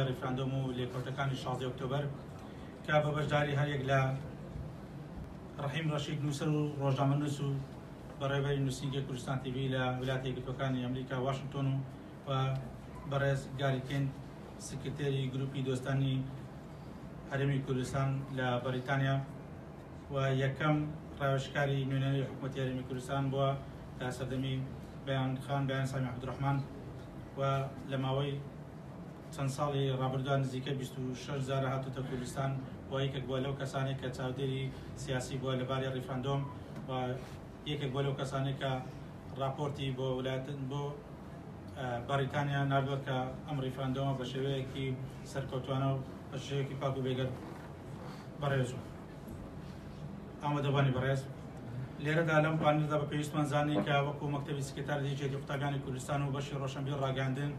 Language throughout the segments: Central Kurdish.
ریفراندۆم و لێکۆڵینەوەکانی 16 ئۆکتۆبەر کە بە بەشداری هەر یەک لە ڕەحیم ڕەشید نووسەر و ڕۆژنامەنووس و بەڕێوەبەری نووسینگی کوردستان تیڤی لە ویلایەتە یەکگرتووەکانی ئەمریکا واشنگتۆن و بەڕێز گاریکێن سکرتێری گروپی دۆستانی هەرێمی کوردستان لە بەریتانیا و یەکەم ڕاوێژکاری نوێنەری حکوومەتی هەرێمی کوردستان بووە تا سەردەمی بەیانخان بەیان سامی عەبدوڕەحمان و لە ماوەی چەند ساڵی ڕابردووە نزیکە 26,000 هاتوتە کوردستان و یەکێک بووە لەو کەسانێک کە چاودێری سیاسی بووە لەبارەی ریفراندۆم و یەکێک بووە لەو کەسانێک کە راپۆرتی بۆ ویلایەتە بۆ بەریتانیا ناردووە کە ئەم ریفراندۆمە بە شێوەیەکی سەرکەوتوانە و بە شێوەیەکی پاک و بێگەر بەڕێوەچوو. ئامادەبانی بەڕێز لێرەدا لەم پانێلدا بە پێویستمان زانی کە وەکو مەکتەبی سکرتاری هێئەتی قوتابیانی کوردستان و بەشی ڕۆشنبیر ڕاگەاندن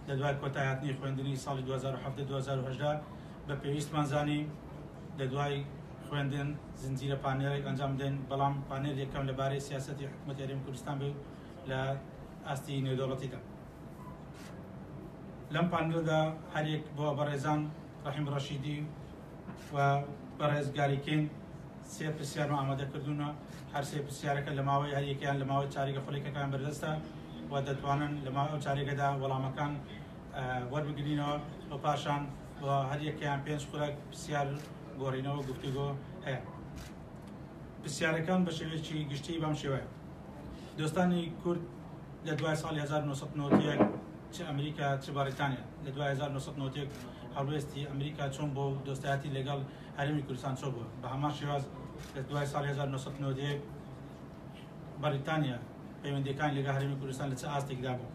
لە دوای کۆتایی هاتنی خوێندنی ساڵی 2017-2018 بە پێویستمان زانی لە دوای خوێندن زنجیرە پانێرێک ئەنجام بدەین، بەڵام پانێر یەکەم لەبارەی سیاسەتی حکوومەتی هەرێمی کوردستان بێ لە ئاستی نێودەوڵەتیدا. لەم پانێلدا هەرێک بۆ بەڕێزان ڕەحیم ڕەشیدی و بەڕێز گاریکێن سێ پرسیارمان ئامادەکردوونە، هەر سێ پرسیارەکە لە ماوەی هەریەکیان لە ماوەی چارێگە خولێکەکان بەردەستە و دەتوانن لە ماوەی ئەو چارێگەدا وەڵامەکان وەربگرینەوە و پاشان و هەریەکیان 5 خولەک پرسیار گۆڕینەوە گفتوگۆ هەیە. پرسیارەکان بە شێوەیەکی گشتی بەم شێوەیە: دۆستانی کورد لە دوای ساڵی 1991 چ ئەمریکا چ بەریتانیا لە دوای 1991 هەڵوێستی ئەمریکا چۆن بۆ دۆستایەتی لەگەڵ هەرێمی کوردستان چۆن بووە؟ بە هەمان شێواز لە دوای ساڵی 1991 بەریتانیا پەیوەندیەکانی لەگەڵ هەرێمی کوردستان لە چه ئاستێکدا بوو؟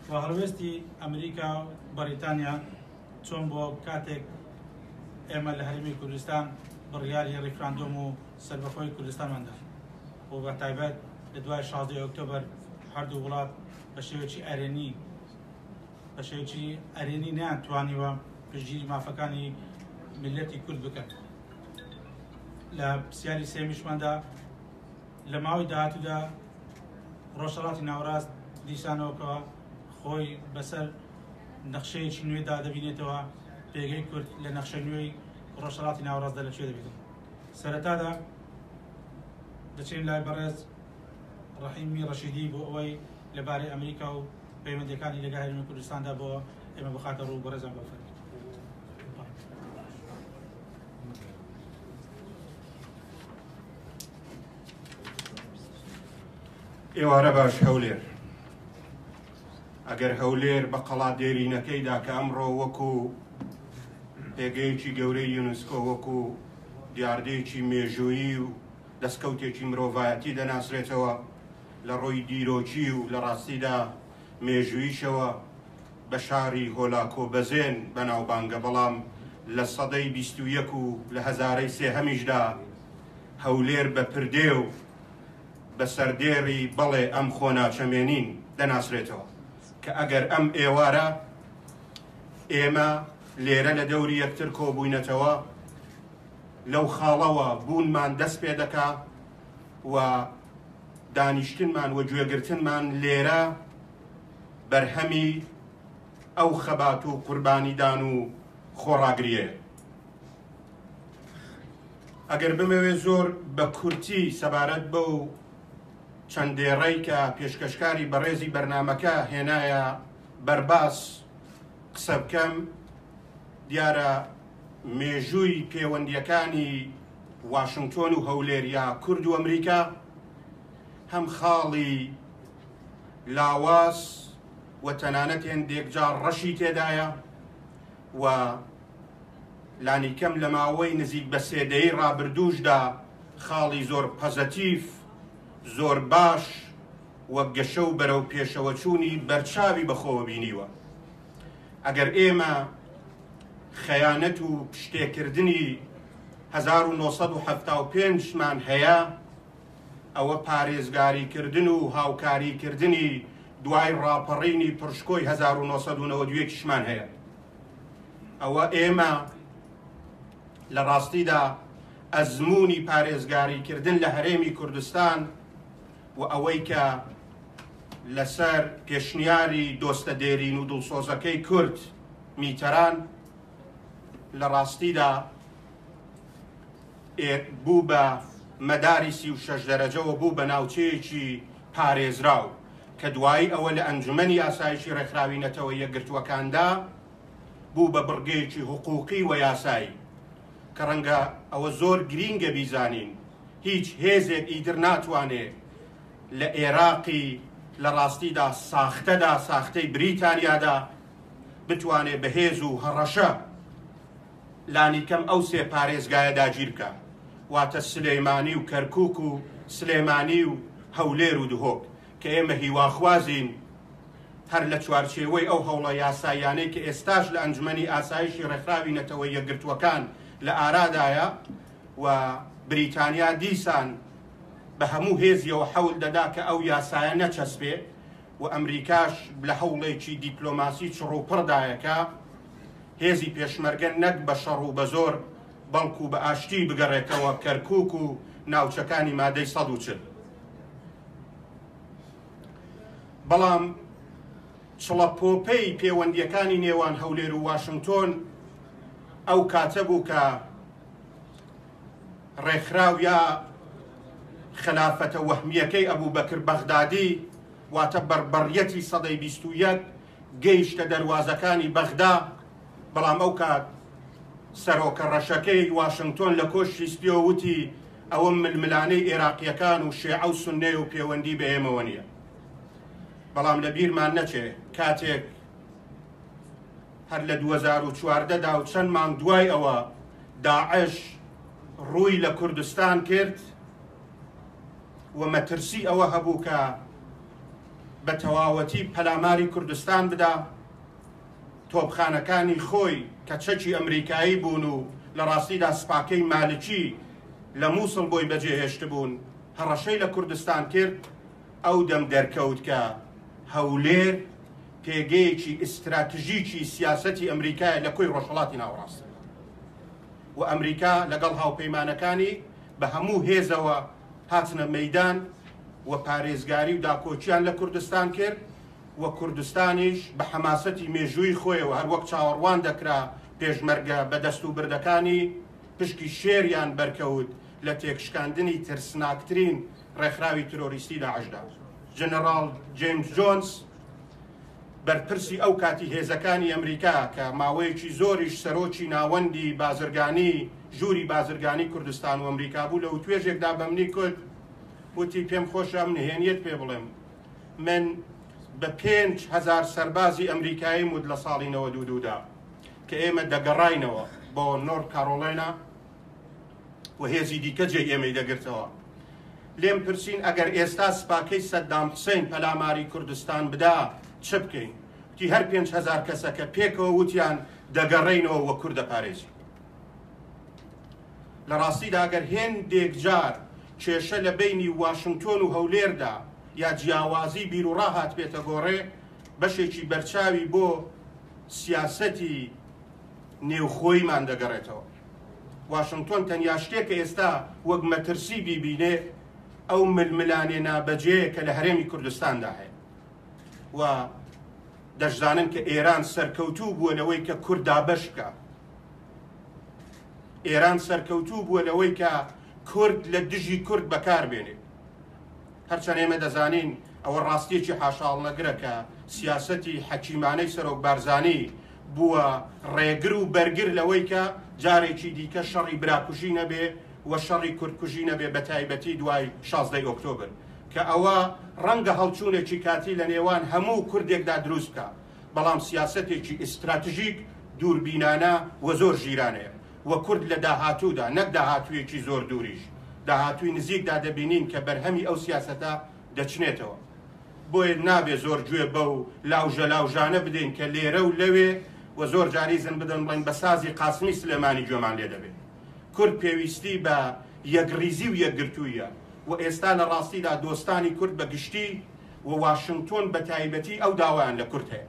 و هەڵوێستی ئەمریکا و بەریتانیا چۆن بۆ کاتێک ئێمە لە هەرێمی کوردستان بڕیاری ریفراندۆم و سەربەخۆی کوردستانماندا و بە تایبەت لە دوای 16 ئۆکتۆبەر هەردوو وڵات بە شێوەیەکی ئەرێنی نەیانتوانیوە پشتگیری مافەکانی میلەتی کورد بکەن. لە پرسیاری سێمیشماندا لە ماوەی داهاتوودا ڕۆژهەڵاتی ناوەڕاست دیسانەوەکەوە خۆی بەسەر نەخشەیەکی نوێدا دەبینێتەوە، پێگەی کورد لە نەخشە نوێی ڕۆژهەڵاتی ناوەڕاستدا لەکوێ دەبێتەوە. سەرەتادا دەچین لای بەڕێز ڕەحیمی ڕەشیدی بۆ ئەوەی لەبارەی ئەمریکا و پەیوەندیەکانی لەگەڵ هەرێمی کوردستاندا بۆ ئێمە بخاتە ڕوو. بەڕێزان بەفەرمێن. ئێوارە باش هەولێر، ئەگەر هەولێر بە قەڵا دێرینەکەیدا کە ئەمڕۆ وەکو پێگەیەکی گەورەی یونسکۆ وەکو دیاردەیەکی مێژوویی و دەستکەوتێکی مرۆڤایەتی دەناسرێتەوە لە ڕۆی دیرۆکی و لە ڕاستیدا مێژوویشەوە بە شاری هۆلاکۆ بەزێن بەناوبانگە، بەڵام لە سەدەی 21 و لە هەزارەی سێهەمیشدا هەولێر بە پردێ و بە سەردێڕی بەڵێ ئەم خۆناچەمێنین دەناسرێتەوە کە ئەگەر ئەم ئێوارە ئێمە لێرە لە دەوری یەکتر کۆبووینەتەوە لەو خاڵەوە بوونمان دەست پێ دەکا و دانیشتنمان و گوێگرتنمان لێرە بەرهەمی ئەو خەبات و قوربانیدان و خۆڕاگریە. ئەگەر بمەوێ زۆر بە کورتی سەبارەت بەو چەندێڕەی کە پێشکەشکاری بەڕێزی بەرنامەکە هێنایە بەرباس قسە بکەم، دیارە مێژووی پەیوەندیەکانی واشنگتۆن و هەولێر یا کورد و ئەمریکا هەم خاڵی لاواز و تەنانەت هێندێک جار ڕەشی تێدایە و لانیکەم لە ماوەی نزیک بە سێدەی ڕابردووشدا خاڵی زۆر پەزەتیف، زۆر باش وەک گەشە و بەرەو پێشەوە چوونی بەرچاوی بەخۆوە بینیوە. ئەگەر ئێمە خەیانەت و پشتێکردنی 1975مان هەیە، ئەوە پارێزگاریکردن و هاوکاریکردنی دوای ڕاپەڕینی پرشکۆی 1992کیشمان هەیە. ئەوە ئێمە لە ڕاستیدا ئەزموونی پارێزگاریکردن لە هەرێمی کوردستان و ئەوەی کە لەسەر پێشنیاری دۆستە دێرین و دڵسۆزەکەی کورد میتەران لە ڕاستیدا بوو بە مەداری 36 دەرەجەوە بوو بە ناوچەیەکی پارێزراو کە دوایی ئەوە لە ئەنجومەنی ئاسایشی ڕێکخراوی نەتەوە یەکگرتووەکاندا بوو بە بڕگەیەکی حقوقی و یاسایی کە ڕەنگە ئەوە زۆر گرینگە بیزانین هیچ هێزێک ئیتر ناتوانێت لە عێراقی لە ڕاستیدا ساختەدا ساختەی بریتانیادا بتوانێت بەهێز و هەڕەشە لانی کەم ئەو سێ پارێزگایە داگیر بکە واتە سلێمانی و کەرکووک و سلێمانی و هەولێر و دهۆک کە ئێمە هیواخوازین هەر لە چوارچێوەی ئەو هەوڵە یاساییانەی کە ئێستاش لە ئەنجومەنی ئاسایشی ڕێکخراوی نەتەوە یەکگرتووەکان لە ئارادایە و بریتانیا دیسان بە هەموو هێزیەوە حەول دەدا کە ئەو یاسایە نەچەسبێ و ئەمریکاش لە هەوڵێکی دیپلۆماسی چڕوپڕدایەکە هێزی پێشمەرگە نەک بە شەڕ و بە زۆر بەڵکو بە ئاشتی بگەڕێتەوە کەرکووک و ناوچەکانی مادەی 140 بەڵام چڵەپۆپەی پەیوەندیەکانی نێوان هەولێر و واشنگتۆن ئەو کاتە بوو کە ڕێکخراو یا خلافەتە وەهمیەکەی ئەبوو بەکر بەغدادی واتە بەربەڕیەتی سەدەی 21 گەیشتە دەروازەکانی بەغدا بەڵام ئەو کات سەرۆکە ڕەشەکەی واشنگتۆن لە کۆشتی سپیەوە وتی ئەوە ململانەی عێراقیەکان و شیعە و سوننێ و پەیوەندی بە ئێمەوە نییە بەڵام لە بیرمان نەچێ کاتێک هەر لە 2014دا و چەند مانگ دوای ئەوە داعش ڕووی لە کوردستان کرد و مەترسی ئەوە هەبوو کە بە تەواوەتی پەلاماری کوردستان بدا تۆپخانەکانی خۆی کە چەکی ئەمریکایی بوون و لە ڕاستیدا سپاکەی مالکی لە مووسڵ بۆی بەجێهێشت بوون هەڕەشەی لە کوردستان کرد ئەو دەم دەرکەوت کە هەولێر پێگەیەکی ئستراتژیکی سیاسەتی ئەمریکایە لە کۆی ڕۆژهەڵاتی ناوەڕاست و ئەمریکا لەگەڵ هاوپەیمانەکانی بە هەموو هێزەوە هاتنە مەیدان و پارێزگاری و داکۆچیان لە کوردستان کرد و کوردستانیش بە حەماسەتی مێژووی خۆیەوە هەر وەک چاوەڕوان دەکرا پێشمەرگە بە دەست و بردەکانی پشکی شێریان بەرکەوت لە تێکشکاندنی ترسناکترین ڕێکخراوی ترۆریستی داعشدا جنەڕاڵ جیمز جۆنس بەرپرسی ئەو کاتی هێزەکانی ئەمریکا کە ماوەیەکی زۆریش سەرۆکی ناوەندی بازرگانی ژووری بازرگانی کوردستان و ئەمریکا بوو لە توێژێکدا بە منی کورد وتی پێم خۆشە ئەم نهێنیت پێ بڵێم من بە 5,000 سەربازی ئەمریکایی مود لە ساڵی 92دا کە ئێمە دەگەڕاینەوە بۆ نۆرت کارۆلاینا و هێزی دیکە جێ ئێمەی دەگرتەوە لێم پرسین ئەگەر ئێستا سپاکەی سەددام حوسێن پەلاماری کوردستان بدا چ بکەین وتی هەر 5,000 کەسەکە پێکەوە وتیان دەگەڕێینەوە وە کوردە پارێزی لە ڕاستیدا ئەگەر هێندێک جار کێشە لە بینی واشنگتۆن و هەولێردا یا جیاوازی بیر و ڕاهات بێتە گۆڕێ بەشێکی بەرچاوی بۆ سیاسەتی نێوخۆیمان دەگەڕێتەوە واشنگتۆن تەنیا شتێکە ئێستا وەک مەترسی بیبینێ ئەو ململانێ نابەجێ کە لە هەرێمی کوردستاندا هەیە و دەشزانن کە ئێران سەرکەوتوو بووە لەوەی کە کورد دابەش بکە ئێران سەرکەوتوو بووە لەوەی کە کورد لە دژی کورد بەکاربێنێ هەرچەند ئێمە دەزانین ئەوە ڕاستیەکی حاشاڵ نەگرە کە سیاسەتی حەکیمانەی سەرۆک بارزانی بووە ڕێگر و بەرگر لەوەی کە جارێکی دیکە شەڕی براکوژی نەبێ و شەڕی کوردکوژی نەبێ بە تایبەتی دوای 16 ئۆکتۆبەر کە ئەوە ڕەنگە هەڵچوونێکی کاتی لە نێوان هەموو کوردێکدا دروست بکە بەڵام سیاسەتێکی ئستراتژیک دووربینانە و زۆر ژیرانەیە و کورد لە داهاتوودا نەک داهاتوویەکی زۆر دووریش داهاتووی نزیکدا دەبینین کە بەرهەمی ئەو سیاسەتە دەچنێتەوە بۆیە نابێ زۆر گوێ بە و لاوژانە بدەین کە لێرە و لەوێ و زۆر جاریزن بدەن بڵین بە سازی قاسمی سلێمانی گوێمان لێ دەبێت کورد پێویستی بە یەکریزی و یەکگرتوویە و ئێستا لە ڕاستیدا دۆستانی کورد بە گشتی و واشنگتۆن بە تایبەتی ئەو داوایان لە کورد هەیە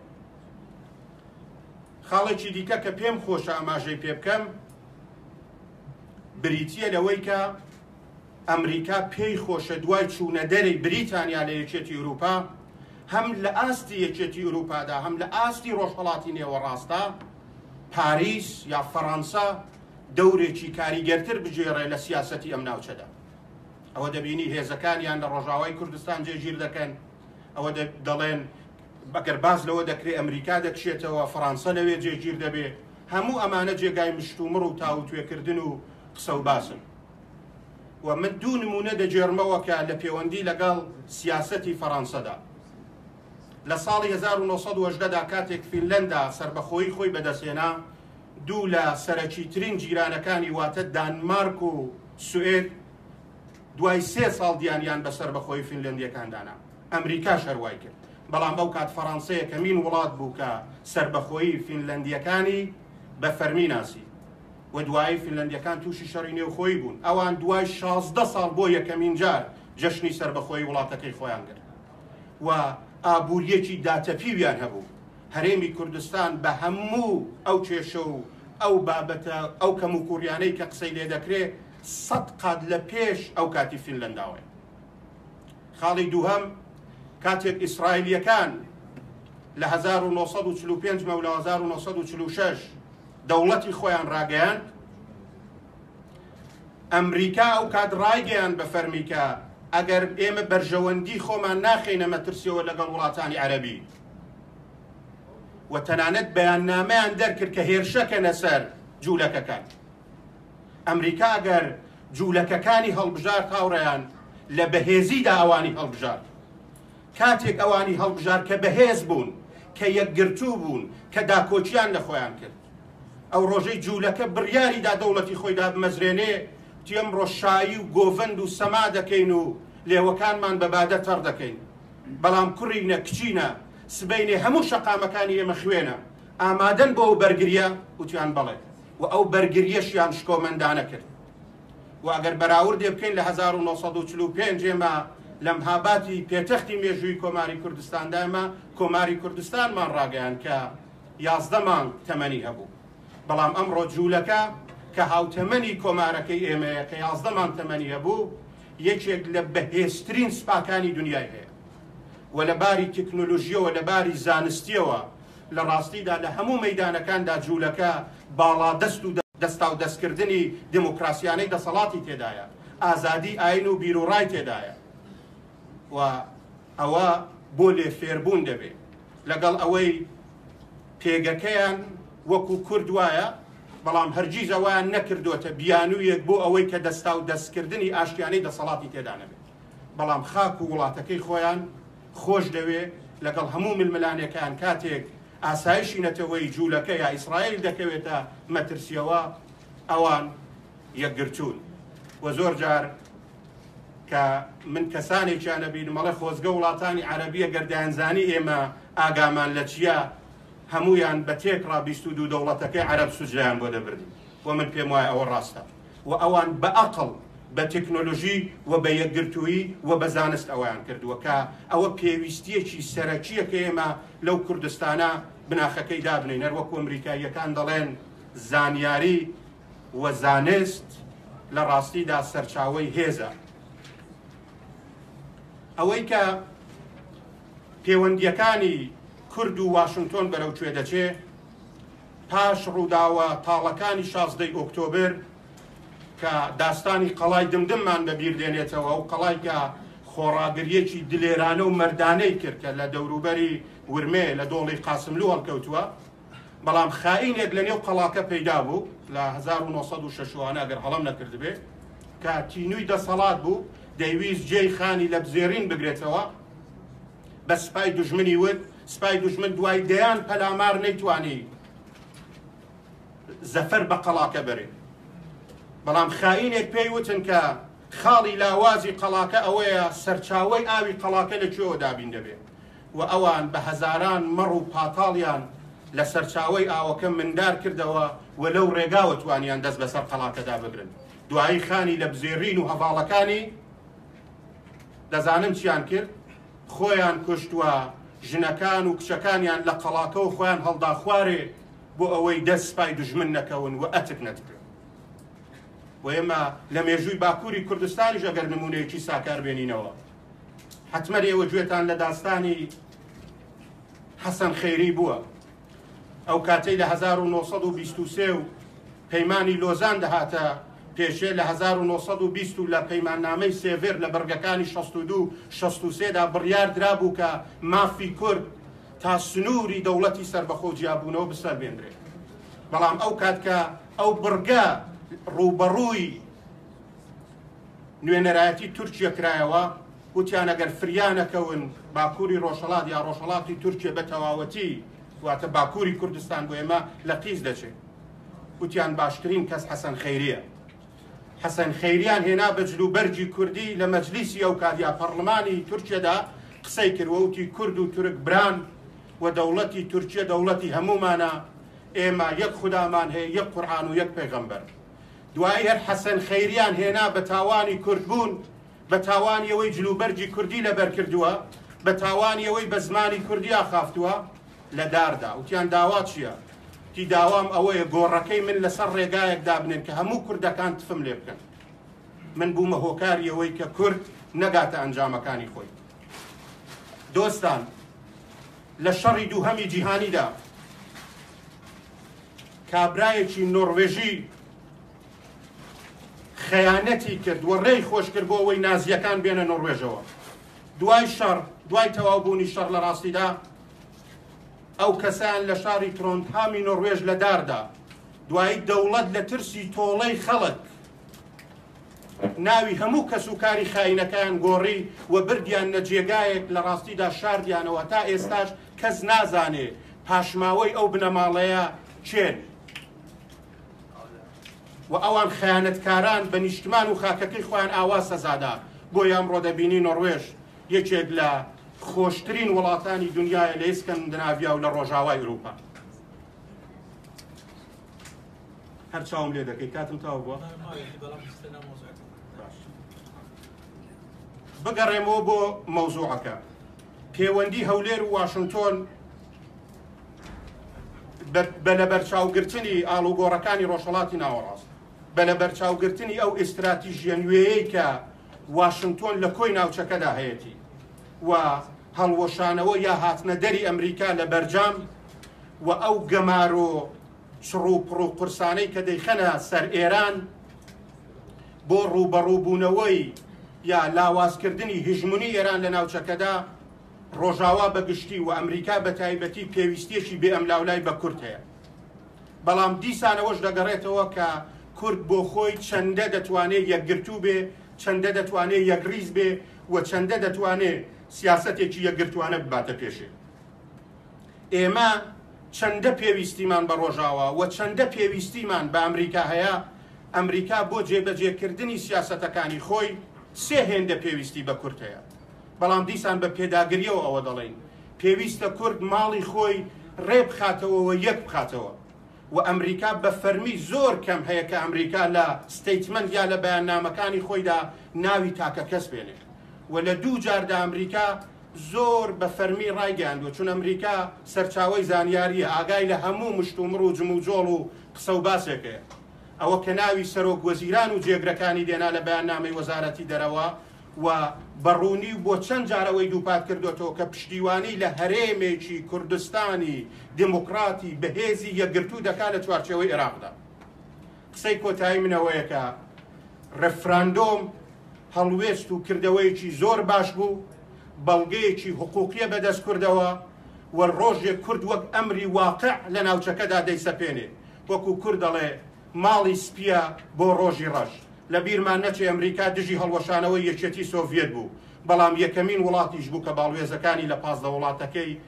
خاڵێکی دیکە کە پێم خۆشە ئاماژەی پێ بکەم بریتیە لەوەی کە ئەمریکا پێی خۆشە دوای چوونە دەرەی بریتانیا لە یەکێتی ئوروپا هەم لە ئاستی یەکێتی ئوروپادا هەم لە ئاستی ڕۆژهەڵاتی نێوەڕاستە پاریس یا فەڕەنسا دەورێکی کاریگەرتر بجێڕێ لە سیاسەتی ئەم ناوچەدا. ئەوە دەبینی هێزەکانیان لە ڕۆژاوای کوردستان جێگیر دەکەن، ئەوە دەڵێن بەگەر باز لەوە دەکرێت ئەمریکا دەکشێتەوە، فەڕەنسا لەوێ جێگیر دەبێ. هەموو ئەمانە جێگای مشتومڕ و تاوتوێکردن و قسە و باسن. و من دوو نمونە دەجێڕمەوە کە لە پەیوەندی لەگەڵ سیاسەتی فەڕەنسەدا. لە ساڵی 1970دا کاتێک فینلەندا سربەخۆیی خۆی بەدەستهێنا، دوو لە سەرەکیترین جیرانەکانی واتە دانمارک و سوئێد دوای 3 ساڵ دیانیان بە سربەخۆیی فینلەندیەکاندانا. ئەمریکا شەروای کرد، بەڵام ئەو کات فەڕەنسەیە کەمین وڵات بوو کە سربەخۆیی فینلەندیەکانی بە فەرمی ناسی و دوای فینلەندیەکان تووشی شەڕی نێوخۆیی بوون. ئەوان دوای 16 ساڵ بۆ یەکەمین جار جەشنی سربەخۆیی وڵاتەکەی خۆیان کرد و ئابووریەکی داتەپیویان هەبوو. هەرێمی کوردستان بە هەموو ئەو کێشە و ئەو بابەتە ئەو کەم و کوڕیانەی کە قسەی لێ دەکرێت 100 قات لە پێش ئەو کاتی فینلەنداوەیە. خاڵی دووهەم کاتێک ئیسرائیلیەکان لە 1945 و لە 1946 دەوڵەتی خۆیان ڕاگەیاند، ئەمریکا ئەو کات ڕایگەیان بە فەرمی کە ئەگەر ئێمە بەرژەوەندی خۆمان ناخینە مەترسیەوە لەگەڵ وڵاتانی عەرەبی، و تەنانەت بەیاننامەیان دەرکرد کە هێرشەکەنە سەر جوولەکەکان. ئەمریکا ئەگەر جوولەکەکانی هەڵبژار هاوڕێیان لە بەهێزیدا ئەوانی هەڵبژار، کاتێک ئەوانی هەڵبژار کە بەهێز بوون، کە یەکگرتوو بوون، کە داکۆچیان لە خۆیان کرد، ئەو ڕۆژەی جوولەکە بڕیاریدا دەوڵەتی خۆیدا بمەزرێنێ، ئەمڕۆ شایی و گۆڤند و سەما دەکەین و لێوەکانمان بە بادە تەڕ دەکەین، بەڵام کوڕینە کچینە سبەینێ هەموو شەقامەکانی ئێمە خوێنە، ئامادەن بۆ ئەو بەرگریە، وتیان بەڵێ، و ئەو بەرگریەشیان شکۆمەندانە کرد. و ئەگەر بەراوردێ بکەین لە 1945 ئێمە لە مهاباتی پێتەختی مێژووی کۆماری کوردستاندا ئێمە کۆماری کوردستانمان ڕاگەیان کە 11 مانگ تەمەنی هەبوو، بەڵام ئەمڕۆ جوولەکە کە هاوتەمەنی کۆمارەکەی ئێمەیە کە 11 مانگ تەمەنی هەبوو، یەکێک لە بەهێزترین سوپاکانی دنیای هەیە و لە باری تەکنۆلۆژیەوە لە باری زانستیەوە لە ڕاستیدا لە هەموو مەیدانەکاندا جوولەکە باڵادەست و دەستا و دەستکردنی دموکراسیانەی دەسەڵاتی تێدایە، ئازادی ئاین و بیرۆڕای تێدایە، و ئەوە بۆ لێ فێربوون دەبێت لەگەڵ ئەوەی پێگەکەیان وەکو کورد وایە، بەڵام هەرگیز ئەویان نەکردوتە بیانوویەک بۆ ئەوەی کە دەستا و دەستکردنی ئاشتیانەی دەسەڵاتی تێدا نەبێت، بەڵام خاک و وڵاتەکەی خۆیان خۆش دەوێت لەگەڵ هەموو ململانەکان کاتێک ئاسایشی نەتەوەی جوولەکە یا ئیسرائیل دەکەوێتە مەترسیەوە، ئەوان یەکگرتوون. و زۆر جار کە من کەسانێکیان نەبین مەڵێ خۆزگە وڵاتانی عەرەبیە گەردەیانزانی ئێمە ئاگامان لە چییە، هەمویان بە تێکڕا 22 دەوڵەتەکەی عەرەب سوجریان بۆ دەبردین، و من پێم وایە ئەوە ڕاستە، و ئەوان بە ئەقڵ بە تەکنۆلۆژی و بە یەکگرتووی و بە زانست ئەویان کردووە کە ئەوە پێویستیەکی سەرەکیە کە ئێمە لەو کوردستانە بناخەکەی دابنین. هەروەکو ئەمریکاییەکان دەڵێن زانیاری و زانست لە ڕاستیدا سەرچاوەی هێزە. ئەوەی کە پەیوەندیەکانی کورد و واشنگتۆن بەرەو کوێ دەچێ پاش ڕووداوە تاڵەکانی 16 ئۆکتۆبەر کە داستانی قەڵای دمدممان بەبیر دێنێتەوە، و قەڵای کە خۆڕاگریەکی دلێرانە و مەردانەی کرد کە لە دەوروبەری ورمێ لە دۆڵی قاسملو هەڵکەوتووە، بەڵام خائینێک لە نێو قەڵاکە پەیدا بوو لە 1960 ئەگەر هەڵەم نەکردبێ، کە تینووی دەسەڵات بوو، دەیویست جێی خانی لە بزێرین بگرێتەوە، بە سپای دوژمنی ود، سپای دوژمن دوای دەیان پەلامار نەیتوانی زەفەر بە قەڵاکە بەرێ، بەڵام خائینێک پێی وتن کە خاڵی لاوازی قەڵاکە ئەوەیە سەرچاوەی ئاوی قەڵاکە لەکوێوە دابین دەبێت، و ئەوان بە هەزاران مەڕ و پاتاڵیان لە سەرچاوەی ئاوەکە مندار کردەوە و لەو ڕێگاوە توانیان دەست بەسەر قەڵاکەدا بگرن. دوایی خانی لە بزێڕین و هەڤاڵەکانی دەزانم چیان کرد، خۆیان کوشتووە، ژنەکان و کچەکانیان لە قەڵاکە و خۆیان هەڵدا خوارێ بۆ ئەوەی دەست سپای دوژمن نەکەون و ئەتک نەتکرد. و ئێمە لە مێژووی باکووری کوردستانیش ئەگەر نمونەیەکی ساکار بێنینەوە، حتمەر ئێوە گوێتان لە داستانی حەسەن خەیری بووە، ئەو کاتەی لە 1923 و پەیمانی لۆزان دەهاتە پێشێ لە 1920 لە پەیماننامەی سێڤێر لە بەرگەکانی 62-63دا بڕیار درابوو کە مافی کورد تا سنووری دەوڵەتی سربەخۆ جیابوونەوە بسەربێنرێت. بەڵام ئەو کاتکە ئەو بڕگە ڕوبەڕووی نوێنەرایەتی تورکیا کرایەوە، وتیان ئەگەر فریانەکەون باکووری ڕۆژهەڵات یا ڕۆژهەڵاتی تورکیا بە تەواوەتی واتە باکووری کوردستان بۆ ئێمە لە قیس دەچێت. وتیان باشترین کەس حەسەن خەیریە. حەسەن خەیریان هێنا بە جلوبەرجی کوردی لە مەجلیسی ئەو کات یا پەرلەمانی تورکیادا قسەی کردوە، وتی کورد و تورک بران و دەوڵەتی تورکیا دەوڵەتی هەمومانە، ئێمە یەک خودامان هەیە، یەک قورئان و یەک پێغەمبەر. دوای هەر حەسەن خەیریان هێنا بە تاوانی کوردبوون، بە تاوانی ئەوەی جلوبەرجی کوردی لەبەر کردووە، بە تاوانی ئەوەی بە زمانی کوردی ئاخافتووە لە داردا. وتیان داوا چییە؟ تی داوام ئەوەیە گۆڕەکەی من لەسەر ڕێگایەک دابنێن کە هەموو کوردەکان تفم لێ بکەن. من بوومە هۆکاری ئەوەی کە کورد نەگاتە ئەنجامەکانی خۆی. دۆستان، لە شەڕی دووهەمی جیهانیدا کابرایەکی نۆڕوێژی خەیانەتی کرد و ڕێی خۆش کرد بۆ ئەوەی نازیەکان بێنە نۆڕوێژەوە. دوای شەڕ، دوای تەواوبوونی شەڕ لە ڕاستیدا ئەو کەسان لە شاری ترۆندهامی نۆڕوێژ لە داردا دوایی دەوڵەت لە ترسی تۆڵەی خەڵک ناوی هەموو کەس و کاری خاینەکان گۆڕی و بردیان لە جێگایەک لە ڕاستیدا شاردیانەوە تا ئێستاش کەس نازانێ پاشماوەی ئەو بنەماڵەیە چێن. و ئەوان خەیانەتکاران بە نیشتمان و خاکەکەی خۆیان ئاوا سەزادا. بۆی ئەمڕۆ دەبینی نۆڕوێژ یەکێک لە خۆشترین وڵاتانی دنیای لە ئیسکەندناڤیا و لە ڕۆژاوای ئەوروپا. هەر چاوم لێ دەکەی کاتم تاو بووە. بگەڕێمەوە بۆ مەوزوعەکە. پەیوەندی هەولێر و واشنگتۆن بە لەبەرچاوگرتنی ئاڵوگۆڕەکانی ڕۆژهەڵاتی ناوەڕاست، بە لەبەرچاوگرتنی ئەو ئیستراتیژیە نوێیەی کە واشنگتۆن لە کۆی ناوچەکەدا هەیەی و هەڵوەشانەوە یا هاتنە دەری ئەمریکا لە بەرجام و ئەو گەمار و چڕ و پڕ و قورسانەی کە دەیخەنە سەر ئێران بۆ ڕوبەڕووبوونەوەی یا لاوازکردنی هژمونی ئێران لە ناوچەکەدا ڕۆژاوا بەگشتی و ئەمریکا بە تایبەتی پێویستیەکی بێ ئەملاولای بە کورد هەیە. بەڵام دیسانەوەش دەگەڕێتەوە کە کورد بۆ خۆی چەندە دەتوانێت یەکگرتوو بێ، چەندە دەتوانێت یەکریز بێ و چەندە دەتوانێت سیاسەتێکی یەکگرتوانە بباتە پێشێ. ئێمە چەندە پێویستیمان بە ڕۆژاوا و چەندە پێویستیمان بە ئەمریکا هەیە. ئەمریکا بۆ جێبەجێکردنی سیاسەتەکانی خۆی سێ هێندە پێویستی بە کورد هەیە. بەڵام دیسان بە پێداگریەوە ئەوە دەڵێن پێویستە کورد ماڵی خۆی ڕێ بخاتەوە و یەک بخاتەوە. و ئەمریکا بە فەرمی زۆر کەم هەیە کە ئەمریکا لە ستەیتمەنت یا لە بەیاننامەکانی خۆیدا ناوی تاکە کەس بێنێ. و لە دوو جاردا ئەمریکا زۆر بە فەرمی ڕایگەیاندووە، چون ئەمریکا سەرچاوەی زانیاریە، ئاگای لە هەموو مشت و مڕ و جم و جۆڵ و قسە و باسێکەیە. ئەوە کە ناوی سەرۆک وەزیران و جێگرەکانی دێنا لە بەیاننامەی وەزارەتی دەرەوە و بەڕوونی بۆ چەند جارەوەی دووپات کردوێتەوە کە پشتیوانی لە هەرێمێکی کوردستانی دموکراتی بەهێزی یەکگرتوو دەکات لە چوارچێوەی عێراقدا. قسەی کۆتایی منەوەیە کە ریفراندۆم هەڵوێست و کردەوەیەکی زۆر باش بوو، بەڵگەیەکی حقوقیە بەدەست کردەوە و ڕۆژێک کورد وەک ئەمری واقع لە ناوچەکەدا دەیسەپێنێ. وەکو کورد دەڵێ ماڵی سپیە بۆ ڕۆژی ڕەش. لە بیرمان نەچێ ئەمریکا دژی هەڵوەشانەوەی یەکێتی سۆڤیەت بوو، بەڵام یەکەمین وڵاتیش بوو کە باڵوێزەکانی لە 15 وڵاتەکەی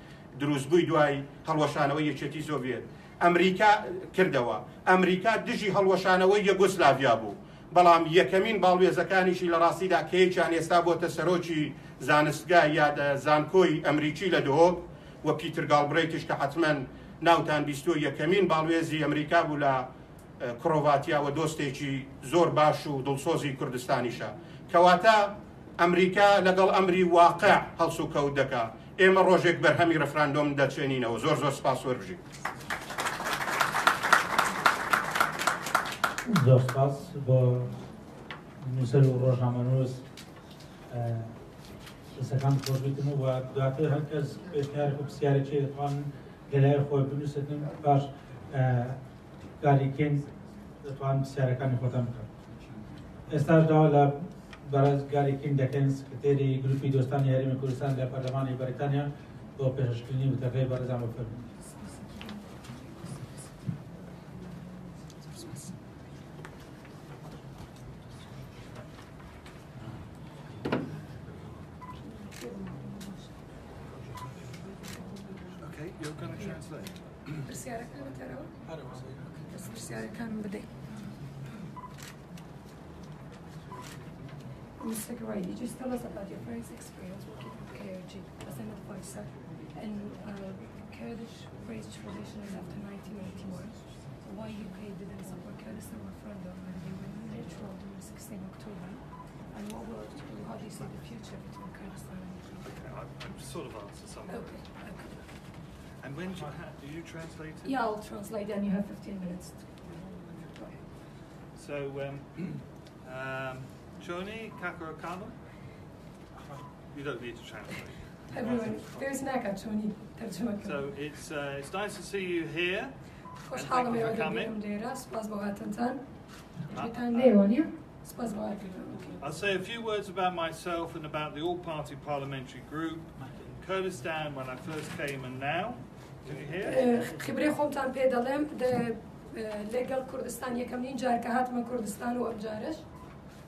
دروستبووی دوای هەڵوەشانەوەی یەکێتی سۆڤیەت ئەمریکا کردەوە. ئەمریکا دژی هەڵوەشانەوەی یەگۆسلاڤیا بوو، بەڵام یەکەمین باڵوێزەکانیشی لە ڕاستیدا کەیەکیان ئێستا بۆتە سەرۆکی زانستگا یا زانکۆی ئەمریکی لە دۆک و پیتر گاڵبرەیتیش کە حتمەن ناوتان بیستووە یەکەمین باڵوێزی ئەمریکا بوو لە کرۆڤاتیا و دۆستێکی زۆر باش و دڵسۆزی کوردستانیشە. کەواتە ئەمریکا لەگەڵ ئەمری واقع هەڵس و کەوت دەکا. ئێمە ڕۆژێک بەرهەمی ڕفراندۆم دەچێنینەوە. زۆر زۆر سپاس وەربژی. زۆر سپاس بۆ نووسەر و ڕۆژنامەنووس قسەکان خۆشبێتن و دواتر هەر کەس پێشنیارێک و پرسیارێکی دەتوانن لەلای خۆی بنووسن باش گاریکێن دەتوان پرسیارەکانی خۆتان بکەن. ئێستاش داوا لە بەڕێز گاریکین دەکەن سکرتێری گروپی دۆستانی یاریمی کوردستان لە پەرلەمانی بەریتانیا بۆ پێشکردنی وتەکەی بەڕێزان بفەرمێن. You're going to translate. Mr. Garay, you just tell us about your first experience working with KRG as an advisor and Kurdish raised relations after 1991. Why UK didn't support Kurdistan referendum when they were neutral during 16 October? And how do you see the future between Kurdistan and UK? Okay, I've sort of answered some of Okay. And when do you translate it? Yeah, I'll translate and you have 15 minutes. So, Choni Kakarakano? You don't need to translate. Everyone, there's Naka, Choni. So it's nice to see you here. And thank you for coming. I'll say a few words about myself and about the all-party parliamentary group, Kurdistan when I first came and now. Can you hear? خبري خومتان بيدالم لقل كردستان يكملين جار كهاتما كردستان وأبجارش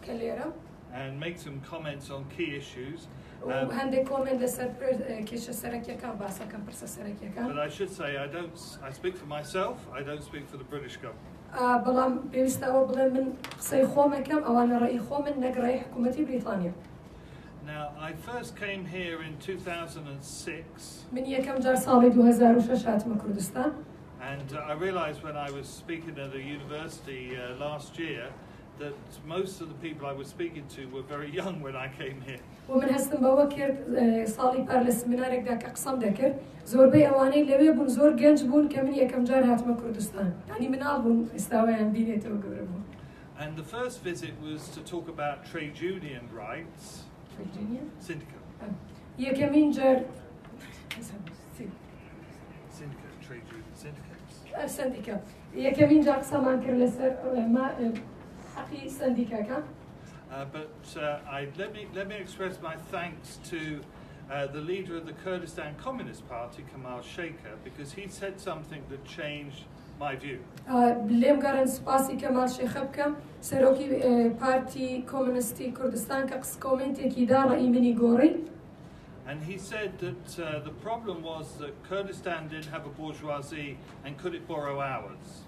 كليرم. And make some comments on key issues. وهندي كومنت لسر كيش سركيا كان باسا كان برسا سركيا كان. But I should say I speak for myself. I don't speak for the British government. بلام بيستوى بلام من قصي خومة كم أو أنا رأي خومة نقرأي حكومتي بريطانيا. Now, I first came here in 2006. من يكم جار صالي 2006 هاتما كردستان. And I realized when I was speaking at a university last year that most of the people I was speaking to were very young when I came here. ومن هستن بوكر صالي بارلس منارك داك أقسام ذكر زور بي أواني لوي بون زور جنج بون كمن يكم جار هاتما كردستان يعني من ألبون استوى بينته وقبربون. And the first visit was to talk about trade union rights. Trade union? Syndicate. يكمن جار Syndicate, trade union syndicates. سنديكا يكمن جار قسمان كرلسر ما حقي سنديكا كان. But let me express my thanks to the leader of the Kurdistan Communist Party, Kemal Sheikha, because he said something that changed my view. لیم قرن سپاسی کمال شیخ بکم سروکی پارتی کمونیستی کردستان که قص کومنتی کی دار ایمنی گوری. And he said that the problem was that Kurdistan didn't have a bourgeoisie and could it borrow ours.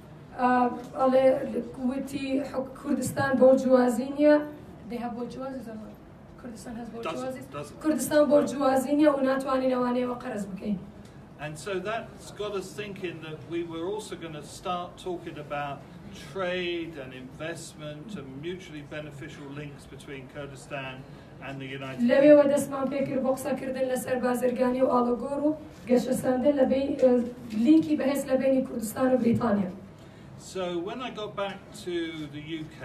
على قوتي كردستان بورجوازينيا. They have bourgeoisies or not? Kurdistan has bourgeoisies. Kurdistan bourgeoisinia وناتواني نواني وقرز بكين. And so that's got us thinking that we were also going to start talking about trade and investment and mutually beneficial links between Kurdistan and the United States. لبي ودسمان فكر بوكسا كردن لسر بازرگاني وآلوغورو قشساندن لبي لينكي بحيث لبيني كردستان وبريطانيا. So when I got back to the UK,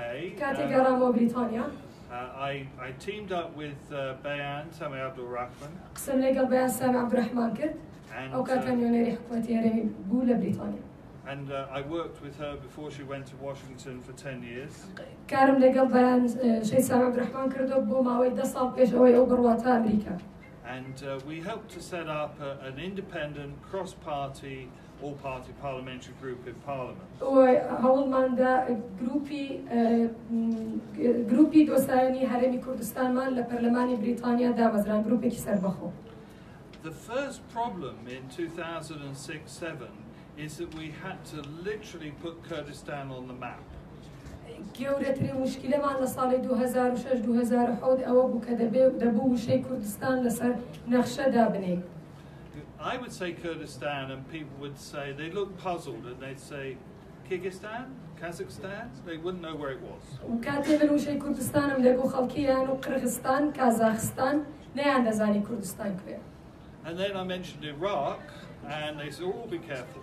I teamed up with Bayan Sami Abdul Rahman. And I worked with her before she went to Washington for 10 years. And we helped to set up an independent, cross-party, all-party parliamentary group in Parliament. The first problem in 2006-07 is that we had to literally put Kurdistan on the map. گەورەترین مشکلەمان لە ساڵی 2006-2007 ئەوە بوو کە دەبوو وشەی کوردستان لەسەر نەخشە دابنێ. I would say Kurdistan and people would say, they look puzzled and they'd say, Kyrgyzstan? Kazakhstan? They wouldn't know where it was. وکاتێ من وشەی کوردستانم لەگەڵ خەڵکییان و قرغستان، کازاخستان نەیان دەزانی کوردستان کوێ. And then I mentioned Iraq and they said, oh, be careful.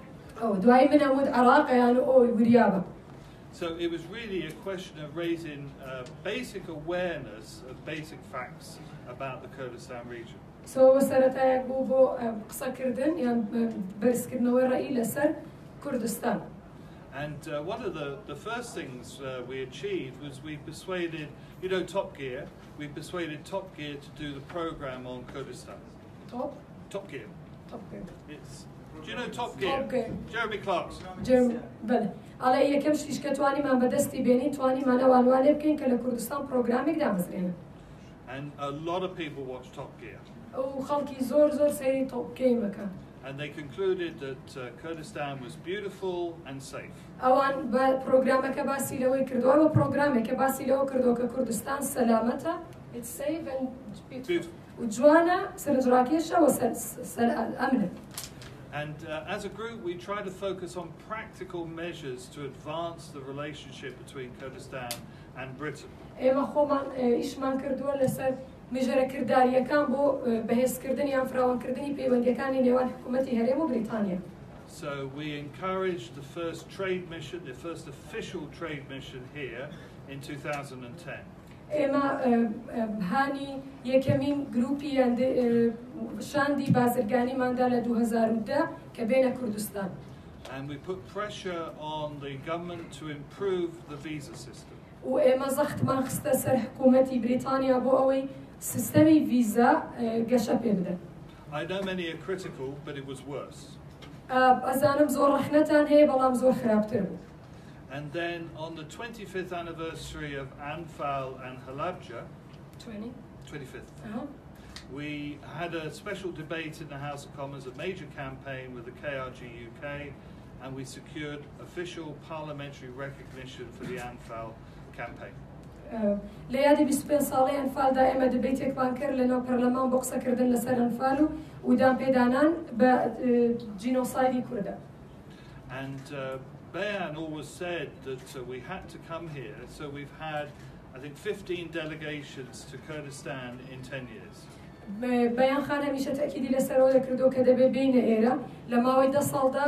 دوایی من ئەوت عێراقیان و ئەوی وریابە. So it was really a question of raising basic awareness of basic facts about the Kurdistan region. سو سەرەتایەک بوو بۆ قسەکردن یان بەرزکردنەوەی ڕێی لەسەر کوردستان. And one of the first things we achieved was we persuaded, you know, Top Gear, we persuaded Top Gear to do the program on Kurdistan. Top Gear. It's, do you know Top Gear? Top Gear. Jeremy Clark's. بله. ئەڵێ یەکەم شتیش کە توانیمان بەدەستی بێنین توانیمان ئەوانوا لێ بکەین کە لە کوردستان پرۆگرامێک دامەزرێنن. And a lot of people watch Top Gear. ئەو خەڵکی زۆر سەیری Top Gear بکەن. And they concluded that Kurdistan was beautiful and safe. ئەوان بە پرۆگرامەکە باسی لەوەی کردووە بە پرۆگرامێکە باسی لەوە کردووە کە کوردستان سەلامەتە it's safe and beautiful. و جوانە سەرنجڕاکێشە و ئەمنە. And as a group, we try to focus on practical measures to advance the relationship between Kurdistan and Britain. ئێمە خۆمان ئیشمان کردووە لەسەر مێژەرەکرداریەکان بۆ بەهێزکردن یان فراوانکردنی پەیوەندیەکانی نێوان حکوومەتی هەرێم و بریتانیا. So we encouraged the first trade mission, the first official trade mission here in 2010. ئێمە هانی یەکەمین گروپی شاندی بازرگانیماندا لە 2010 کە بێنە کوردستان. And we put pressure on the government to improve the visa system. و ئێمە زەختمان خستە سەر حکوومەتی بریتانیا بۆ ئەوەی سیستەمی ڤیزا گەشە پێ بدەن. I know many are critical, but it was worse. ئەزانم زۆر ڕەخنەتان هەیە بەڵام زۆر خراپتر بوو. And then on the 25th anniversary of Anfal and Halabja, 25th, we had a special debate in the House of Commons, a major campaign with the KRG UK, and we secured official parliamentary recognition for the Anfal campaign. لە یادی 25 ساڵەی ئەنفالدا ئێمە دبیتێکمان کرد لەناو پەرلەمان بۆ قسەکردن لەسەر ئەنفال و ودان پێدانان بە جینۆسایدی کوردە. And Bayan always said that we had to come here, so we've had, I think, 15 delegations to Kurdistan in 10 years. بەیان خان هەمیشە تەکیدی لەسەرەوە دەکردەوە کە دەبێ بینە ئێرە لە ماوەی 10 ساڵدا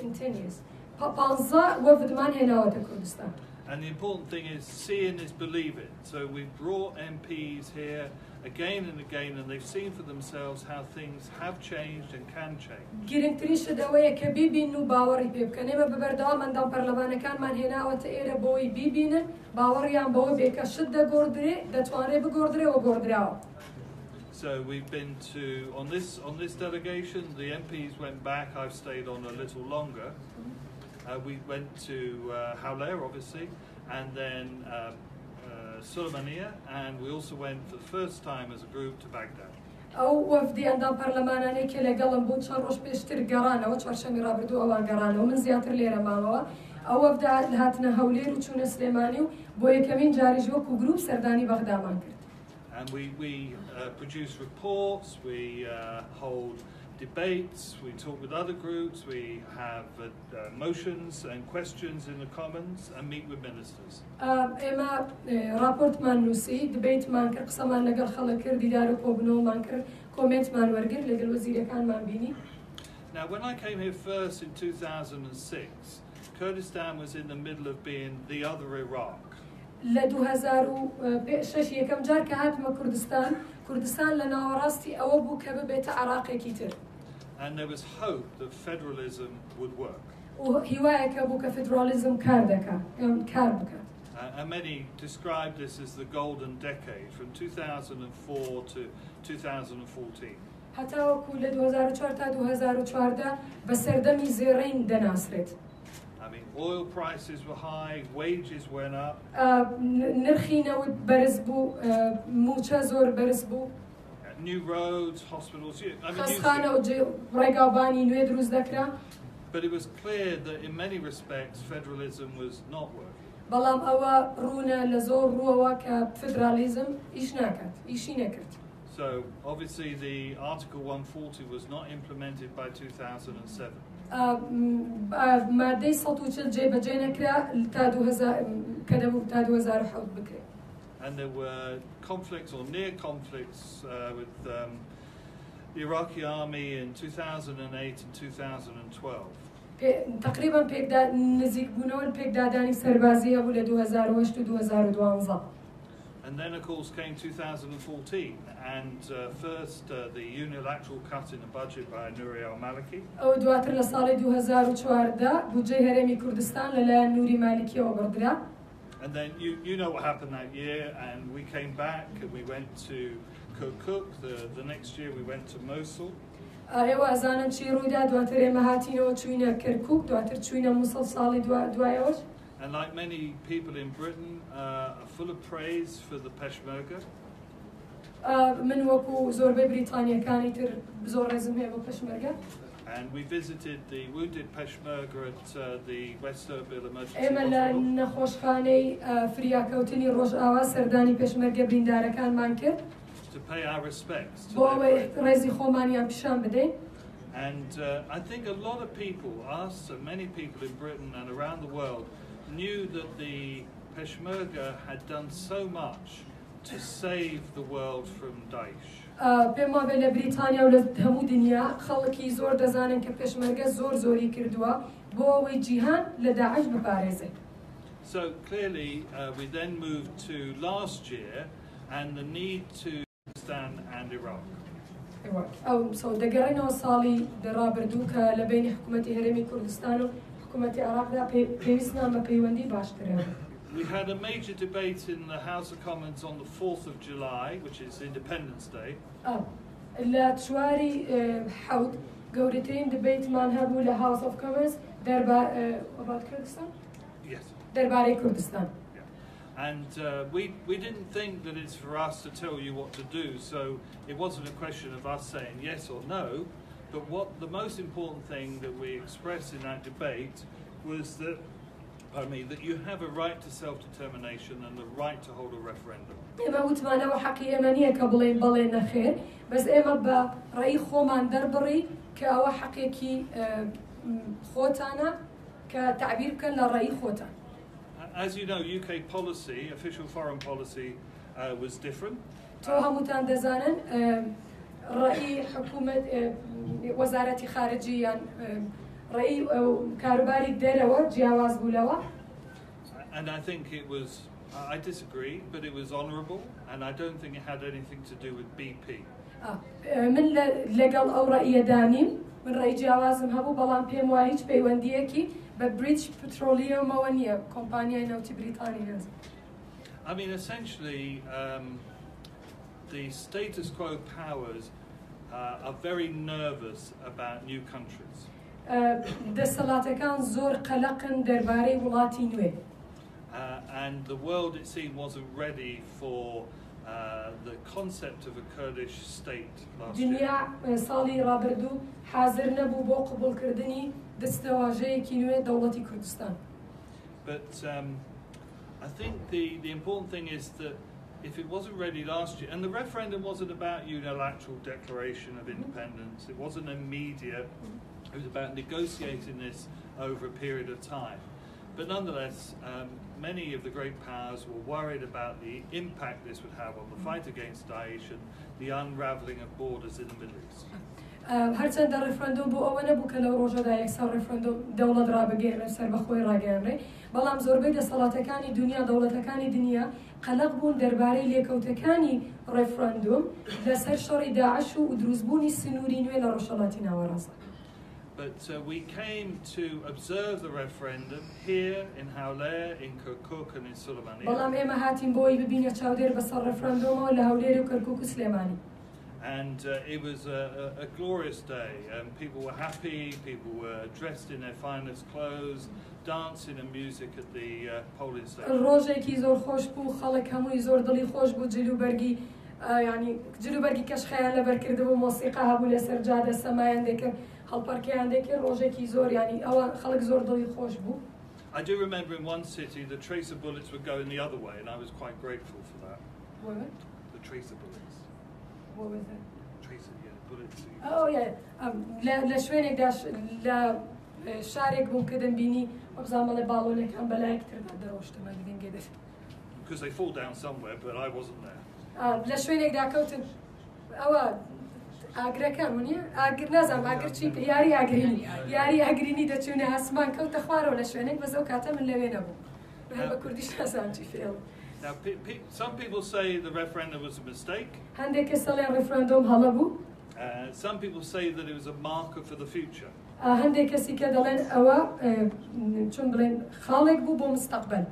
in 10 years 15 وەفدمان هێناوەتە کوردستان. And the important thing is seeing is believing. So we've brought MPs here again and again, and they've seen for themselves how things have changed and can change. گرنگترینشە دەوەیە کە بیبین و باوەڕی پێ بکەن. ئێمە بەبەردەوام ئەندام پەرلەمانەکانمان هێناوەتە ئێرە بۆی بیبینن باوەڕیان بەوە بێ کە شت دەگۆڕدرێ دەتوانێت بگۆڕدرێ و گۆڕدراوە. So we've been to on this delegation. The MPs went back. I've stayed on a little longer. We went to Hawler, obviously, and then Suleimania, and we also went for the first time as a group to Baghdad. ئەو وەفدی ئەندام پەرلەمانانەی کە لەگەڵم بوو چەند ڕۆژ پێشتر گەڕانەوە چوارشەممەی ڕابردوو ئەوان گەڕانەوە من زیاتر لێرە ماوەوە ئەو وەفدا هاتنە هەولێر و چوونە سلێمانی و بۆ یەکەمین جاریش وەکو گروپ سەردانی بەغدامان کرد. And we produce reports, we hold debates, we talk with other groups, we have motions and questions in the Commons and meet with ministers. ئێمە راپۆرتمان نووسی دبیتمان کرد قسەمان لەگەڵ خەڵک کرد دیدار و کۆبنەوەمان کرد کۆمنتمان وەرگرت لەگەڵ وەزیرەکانمان بینی. Now when I came here first in 2006, Kurdistan was in the middle of being the other Iraq. لە 2006 یەکەم جار کە هاتمە کوردستان لە ناوەڕاستی ئەوە بوو کە ببێتە عێراقێکی تر. And there was hope that federalism would work. و هیوایەکە بوو کە فدرالیزم کار بکات. And many describe this as the golden decade from 2004 to 2014. هەتا وەکو لە 2004 تا 2014 بە سەردەمی زێڕین دەناسرێت. I mean, oil prices were high, wages went up. نرخی نەوت بەرز بوو، موچە زۆر بەرز بوو. New roads, hospitals, خەسخانە و ڕێگاوبانی نوێ دروست دەکرا. But it was clear that in many respects federalism was not working. بەڵام ئەوە ڕوونە لە زۆر ڕووەوە کە فدرالیزم ئیشی نەکرد. So obviously the Article 140 was not implemented by 2007. مادەی 140 جێبەجێ نەکرا کە دەبوو تا 2007 بکرێت. And there were conflicts or near conflicts with the Iraqi army in 2008 and 2012. تقریبا نزیک بوونەوە پێکدادانی سەربازیە بوو لە 2008 و 2012. And then, of course, came 2014, and first the unilateral cut in the budget by Nouri al-Maliki. أو دواتر لسال 2014 بودجه هرمی کردستان للا نوری مالکی آوردرا. And then you know what happened that year, and we came back and we went to Kirkuk. The next year we went to Mosul. أيوة أزانم شيء رويدا دواتر مهاتين أو تشوينا كركوك دواتر تشوينا موصل صالي دوايوش. And like many people in Britain, are full of praise for the Peshmerga. من وكو زور ببريطانيا كان يتر بزور رزم هي ببشمرجة. And we visited the wounded Peshmerga at the West Erbil Emergency إما Hospital. نخوش خاني فرياكوتني روج آوا سرداني بشمرجة بريندارة كان مانكر. To pay our respects to بو their brave. رزي خوماني عم بشام بدين. And I think a lot of people, us and many people in Britain and around the world, knew that the Peshmerga had done so much to save the world from Daesh. بما بين بريطانيا ولهمو دنيا خلقي زور دزانن كبشمرجة زوري كردوا بو وجهان لداعش ببارزة. So clearly we then moved to last year and the need to Pakistan and Iraq. أو دقرنا صالي درابردو كلبين حكومة هرمي كردستان وحكومة العراق دا بيسنا ما بيوندي باشتري. We had a major debate in the House of Commons on the 4th of July, which is Independence Day. لا تشواري حوت قورتين دبيت ما نهبوا ل House of Commons دربا about Kurdistan. Yes. درباري كردستان. And we didn't think that it's for us to tell you what to do, so it wasn't a question of us saying yes or no, but what the most important thing that we expressed in that debate was that, that you have a right to self-determination and the right to hold a referendum. إما وتمانا وحكي إيمانية قبلين بالين خير، بس إما برأي خومان دربري كأو حقيقي خوتانا كتعبير كان لرأي خوتان. As you know, UK policy, official foreign policy, was different. توها متندزانا رأي حكومة وزارة خارجية رأي كارباري الدلوة جواز بولوا. And I think it was, I disagree, but it was honourable, and I don't think it had anything to do with BP. من لقل أو رأي دانيم من رأي جوازم هبو بلان بيم واهيج بيونديكي ببريتش بتروليوم موانية كومبانيا نوتي بريطانيا. I mean, essentially, the status quo powers are very nervous about new countries. دەسەڵاتەکان زۆر قەلەقن دەربارەی وڵاتی نوێ. And the world, it seemed, wasn't ready for the concept of a Kurdish state last year. دنیا ساڵی ڕابردوو حاضر نەبوو بۆ قبولکردنی دەستەواژەیەکی نوێ دەوڵەتی کوردستان. But I think the important thing is that if it wasn't ready last year, and the referendum wasn't about unilateral declaration of independence, it wasn't immediate, it was about negotiating this over a period of time. But nonetheless, many of the great powers were worried about the impact this would have on the fight against Daesh and the unravelling of borders in the Middle East. هەرچەندە ڕێفرەندۆم بۆ ئەوە نەبوو کە لەو ڕۆژەدا یەکسەر ڕێفرەندۆم دەوڵەت ڕابگەێنێ سەر بەخۆی ڕاگەیەنرێ، بەڵام زۆربەی دەسەڵاتەکانی دنیا دەوڵەتەکانی دنیا قەلەق بوون دەربارەی لێکەوتەکانی ڕێفرەندۆم لەسەر شەڕی داعش و دروستبوونی سنووری نوێ لە ڕۆژهەڵاتی ناوەڕاست. But we came to observe the referendum here in Hawler, in Kirkuk and in Suleimania. بەڵام ئێمە هاتین بۆی ببینە چاودێر بەسەر ڕێفرەندۆمەوە لە هەولێر و کەرکووک و سلێمانی. And it was a glorious day. People were happy, people were dressed in their finest clothes, dancing and music at the polling station. ڕۆژێکی زۆر خۆش بوو، خەڵک هەمووی زۆر دڵی خۆش بوو، جلوبەرگی ینی جلوبەرگی کەشخەیان لەبەرکردبوو، مۆسیقا هەبوو لەسەر جادە سەمایان دەکرد، هەڵپەرکەیان دەکرد، ڕۆژێکی زۆر ینی ئەوە خەڵک زۆر دڵی خۆش بوو. I do remember in one city the tracer bullets were going the other way, and I was quite grateful for that. What? The tracer bullets. What was that? Tracer, yeah, bullets. Oh yeah. لە شوێنێکدا لە شارێک بووم کە دەمبینی ئەبزانمەڵێ باڵۆنێکان بەلایەکتردا دەڕۆشتمە گەنگێ دەست. Because they fall down somewhere, but I wasn't there. لە شوێنێکدا کەوتن ئەوە ئاگرەکان وانە ئاگر نازانم ئاگر چی یاری ئاگرینی دەچوونە ئاسمان کەوتە خوارەوە لە شوێنێک بەزەو کاتە من لەوێ نەبوو بە کوردیش نازانم چی فێڵ. Now, some people say the referendum was a mistake. هەندێک کەس دەڵێن ڕیفراندۆم هەڵە بوو. Some people say that it was a marker for the future. هەندێک کەسی کە دەڵێن ئەوە چۆن بڵێن خاڵێک بوو بۆ مستەقبەل.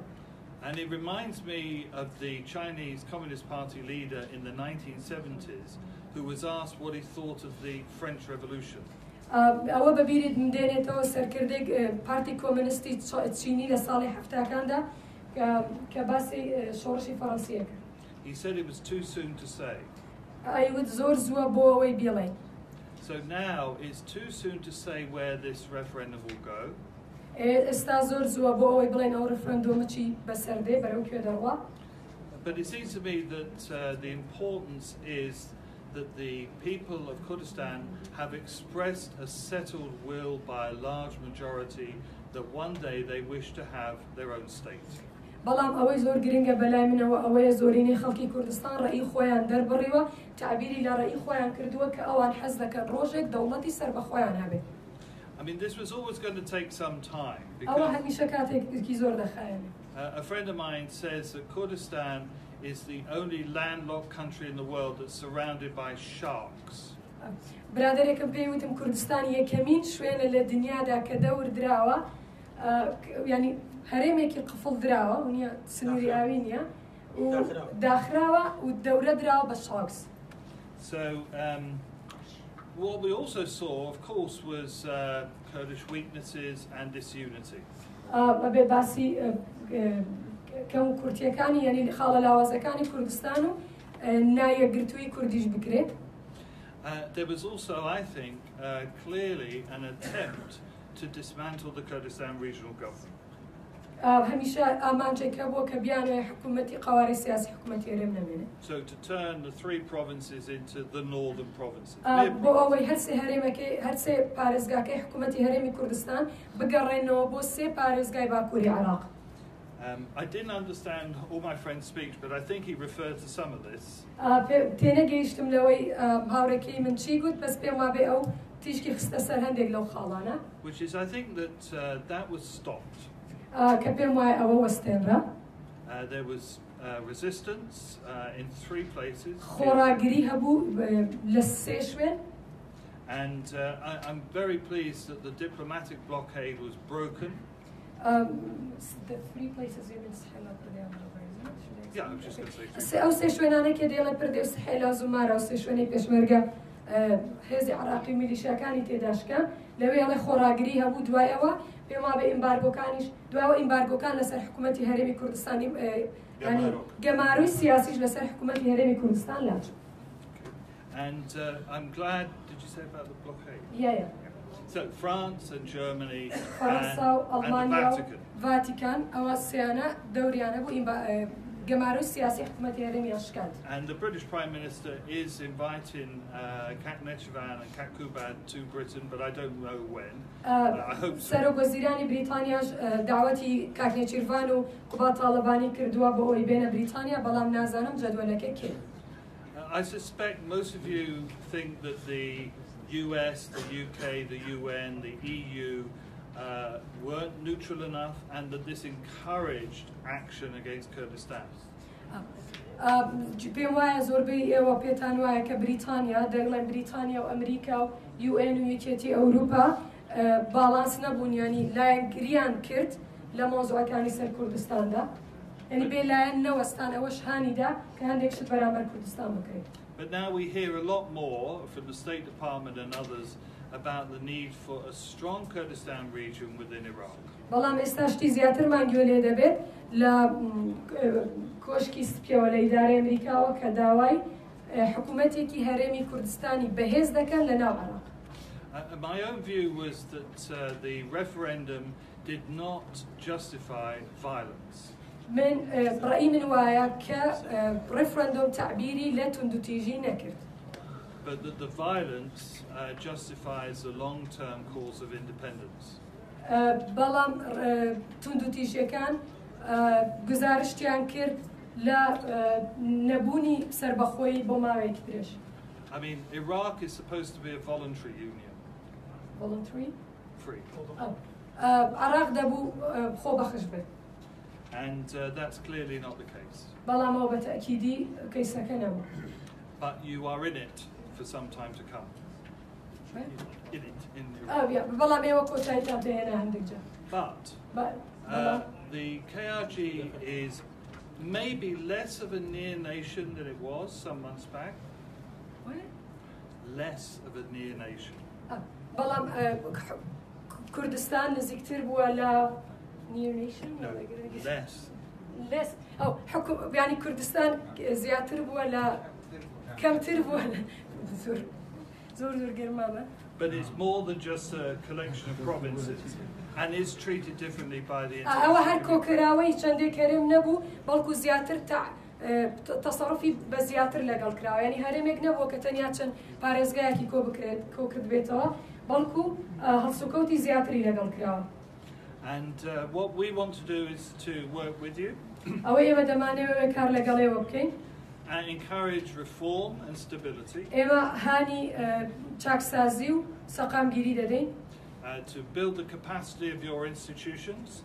And it reminds me of the Chinese Communist Party leader in the 1970s who was asked what he thought of the French Revolution. ئەوە بەبیریت دێنێتەوە سەرکردێک پارتی کۆمونیستی چینی لە ساڵی هەفتاکاندا کە باسی شۆڕشی فەڕەنسیە کرد. He said it was too soon to say. ئەیوت زۆر زووە بۆ ئەوەی بڵێن. So now it's too soon to say where this referendum will go. ئێستا زۆر زووە بۆ ئەوەی بڵێن ئەو ڕیفراندۆمە چی بەسەردێ بەرەو کوێ دەڕوا. But it seems to me that the importance is that the people of Kurdistan have expressed a settled will by a large majority that one day they wish to have their own state. بەڵام ئەوەی زۆر گرنگە بەلای منەوە ئەوەیە زۆرینەی خەڵکی کوردستان ڕێی خۆیان دەربڕیوە تعبیری لە ڕێی خۆیان کردووە کە ئەوان حەز دەکەن ڕۆژێک دەوڵەتی سەر بە خۆیان هەبێت. I mean, this was always going to take some time. ئەوە هەمیشە کاتێکی زۆر دەخایەنێ. A friend of mine says that Kurdistan is the only landlocked country in the world that's surrounded by sharks. برادێکم پێی وتم کوردستان یەکەمین شوێنە لە دنیادا کە دەور دراوە ینی هەرێمێکی قفڵ دراوە ونیە سنووری ئاوی نییە و داخراوە و دەورە دراوە بە شارکس. So what we also saw, of course, was Kurdish weaknesses and disunity. بەبێ باسی کەم کورتیەکانی یعنی خاڵە لاوازەکانی کوردستان و نایەکگرتووی کوردیش بکرێت. There was also, I think, clearly an attempt to dismantle the Kurdistan regional government. هەمیشە ئامانجێکە بۆ کە بیانوێ حکوومەتی قەواری سیاسی حکوومەتی هەرێم نەمێنێت. So to turn the three provinces into the northern provinces. بۆ ئەوەی هەرسێ هەرێمەکەی هەرسێ پارێزگاکەی حکوومەتی هەرێمی کوردستان بگەڕێنەوە بۆ سێ پارێزگای باکووری عێراق. I didn't understand all my friend's speech, but I think he referred to some of this. تێنەگەیشتم لەوەی هاوڕێکەی من چی گوت بەس پێم وابێ ئەو تیشکی خستە سەر هەندێک لەو خاڵانە. Which is, I think that that was stopped. کە پێم وایە ئەوە وەستێنرا. There was resistance in 3 places. خۆراگری هەبوو لە سێ شوێن. And I'm very pleased that the diplomatic blockade was broken. The 3 places you mean Sahela Perdea. Yeah, I was just going to say. ئەو سێ شوێنانە کە دێڵە پردێ و سەحێلا زومارە و سێ شوێنەی پێشمەرگە هێزی عراقی میلیشیاکانی تێداشکە لەوێ ئەڵێ خۆراگری هەبوو دوای ئەوە پێم وابێ ئیمبارگۆکانیش دوایەوە ئیمبارگۆکان لەسەر حکوومەتی هەرێمی کوردستانی ینی گەماروی سیاسیش لەسەر حکوومەتی هەرێمی کوردستان لاچوو. And I'm glad, did you say about the blockade? Yeah. So France and Germany Fransa و and the Almanya Vatican. Vatican ئەوە سێیانە دەوریانە بوو گەماروی سیاسی حکوومەتی هەرێمی ئاشکات. And the British Prime Minister is inviting Kaknechvan and Kakubad to Britain, but I don't know when. I hope so. سەرۆکوەزیرانی بریتانیاش داوەتی کاکنێچیروان و قوبا تاڵەبانی کردووە بۆ ئەوی بێنە بریتانیا بەڵام نازانم جەدوەلەکە کێ. I suspect most of you think that the US, the UK, the UN, the EU weren't neutral enough and that this encouraged action against Kurdistan. پێم وایە زۆربەی ئێوە پێتان وایە کە بریتانیا دەگڵێن بریتانیا و ئەمریکا و UN و یەکێتی ئەوروپا باڵانس نەبوون ینی لایەنگریان کرد لە مۆزوعەکانی سەر کوردستاندا ینی بێ لایەن نەوەستان ئەوەش هانیدا کە هەندێک شت بەرامبەر کوردستان بکرێت. But now we hear a lot more from the State Department and others about the need for a strong Kurdistan region within Iraq. بەڵام ئێستا شتی زیاترمان گوێ لێ دەبێت لە کۆشکی سپیەوە لە ئیدارەی ئەمریکاوە کە داوای حکوومەتێکی هەرێمی کوردستانی بەهێز دەکەن لە ناو عێراق. My own view was that the referendum did not justify violence. من ڕأی من وایە کە ڕیفراندۆم تعبیری لە توندوتیژی نەکرد. But that the violence justifies the long-term cause of independence. بەڵام توندوتیژیەکان گزارشتیان کرد لە نەبوونی سربەخۆیی بۆ ماوەیەکی درێژ. I mean, Iraq is supposed to be a voluntary union. Voluntary? Free. عراق دەبوو خۆ بەخش بێت. and that's clearly not the case. بەڵام ئەوە بەتەئکیدی کەیسەکە نەبوو. But you are in it for some time to come. In it, in بەڵام ئێوە کۆتاییتان دێنە هەندێک جار. But the KRG is maybe less of a near nation than it was some months back. What? Less of a near nation. بەڵام کوردستان نزیکتر بووە لە near nation. No, less. Less. يعني كردستان زياتر ولا كمتر ولا زور قرمامة. But it's more than just a collection of provinces and is treated differently by the أو هالكو كراوي شندي كريم نبو بلكو زياتر تاع تصرفي بزياتر لقال كراوي يعني هرمك نبو كتنياتشن بارزجاي كي كو كرد بيتوا بلكو هالسكوتي زياتري لقال كراوي. And what we want to do is to work with you and encourage reform and stability, to build the capacity of your institutions,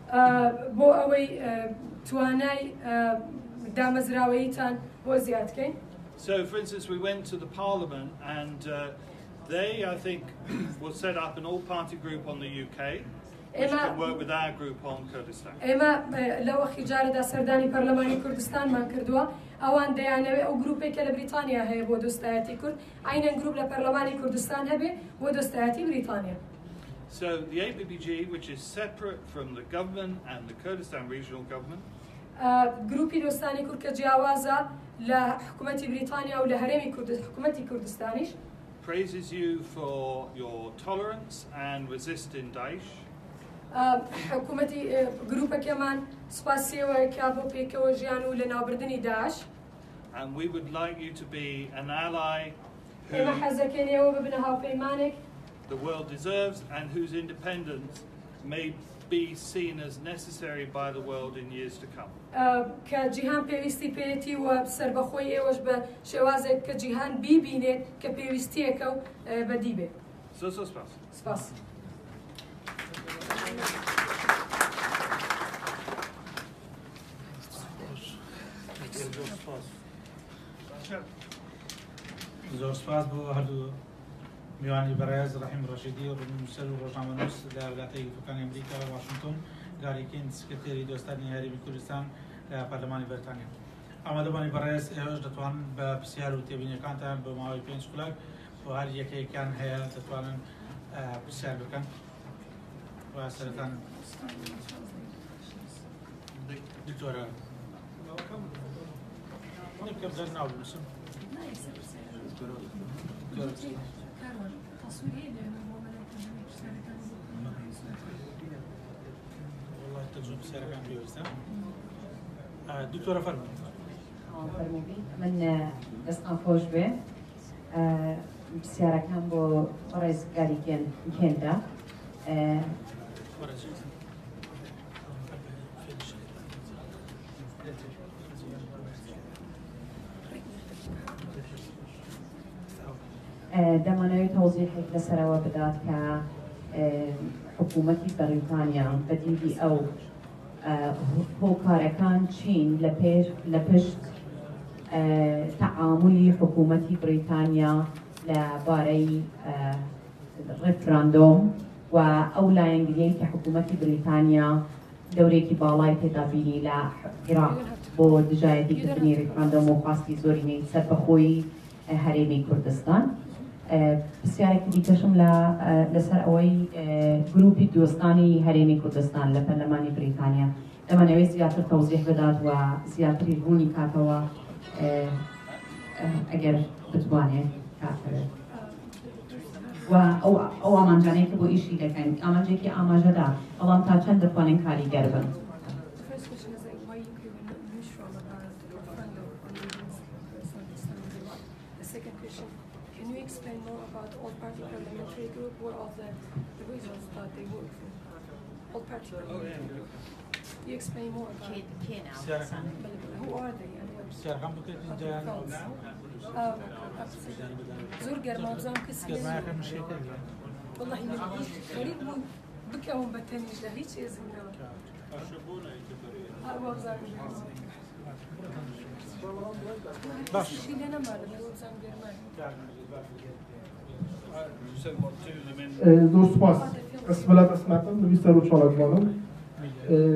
so for instance we went to the Parliament and they I think will set up an all-party group on the UK which can work with our group on Kurdistan. لو أخي جارد سرداني برلماني كردستان ما كردوا أوان ديانة أو جروبي كلا بريطانيا هي بودوستاتي كرد عينا جروب لبرلماني كردستان هبي بودوستاتي بريطانيا. So the ABBG, which is separate from the government and the Kurdistan regional government, جروبي دوستاني كرد كجاوازة لحكومة بريطانيا ولا هرمي حكومة كردستانيش. Praises you for your tolerance and resisting Daesh. حكومتي جروبا كمان سباسيوا كابو بيكو جيانو لنابردني داعش. And we would like you to be an ally who the world deserves and whose independence may be seen as necessary by the world in years to come. كجيهان بيوستي بيتي وسربخوي وش بشوازك كجيهان بيبينه كبيوستي كو بديبه. So spas. Spas. زۆر سپاس بۆ هەردوو میوانی بەڕێز ڕەحیم ڕەشیدی ڕنووسەر و ڕۆژنامەنووس لە وڵاتە یەکگرتووەکانی ئەمریکا لە واشنگتن گاریکین سکرتێری دۆستانی هەرێمی کوردستان لە پەرلەمانی بەریتانیا. ئامادەبانی بەڕێز ئێوەش دەتوانن بە پرسیار و تێبینیەکانتان بە ماوەی 5 خولەک بۆ هەر یەکەیەکیان هەیە دەتوانن پرسیار بکەن و سەرەتان دکتۆرە نێکە بزەر ناوبنووسم. دكتورة فرمي من دستان خوش به بسیار کم با رئیس گاری کنده دەمانەوێت تەوزیحێک لەسەرەوە بدات کە حکوومەتی بەریتانیا بەدیدی ئەو هۆکارەکان چین لە پشت تەعاملی حکوومەتی بریتانیا لە بارەی ریفراندۆم و ئەو لایەنگریەی کە حکوومەتی بریتانیا دەورێکی باڵای تێدابینی لە عێراق بۆ دژایەتیکردنی ریفراندۆم و خواستی زۆرینەی سەربەخۆیی هەرێمی کوردستان. پرسیارێکی دیکەشم لەسەر ئەوەی گروپی دۆستانی هەرێمی کوردستان لە پەرلەمانی بریتانیا دەمانەوێت زیاتر تەوزیح بدات و زیاتری ڕوونی کاتەوە ئەگەر بتوانێت کاتەوێت و ئەو ئامانجانەیە کە بۆ ئیشی دەکەن ئامانجێکی ئاماژەدا بەڵام تا چەند دەتوانین کاریگەر بن. Explain more about all-party parliamentary group. What are the reasons that they work for? All-party. Oh yeah. You explain more about who are they? زور قرما بزام كسر. والله من غريب بكون بتنيج له هيك يزمنا. زۆر سوپاس ئەسمەلات ئەسمەتم نویسەر و چاڵەکوانم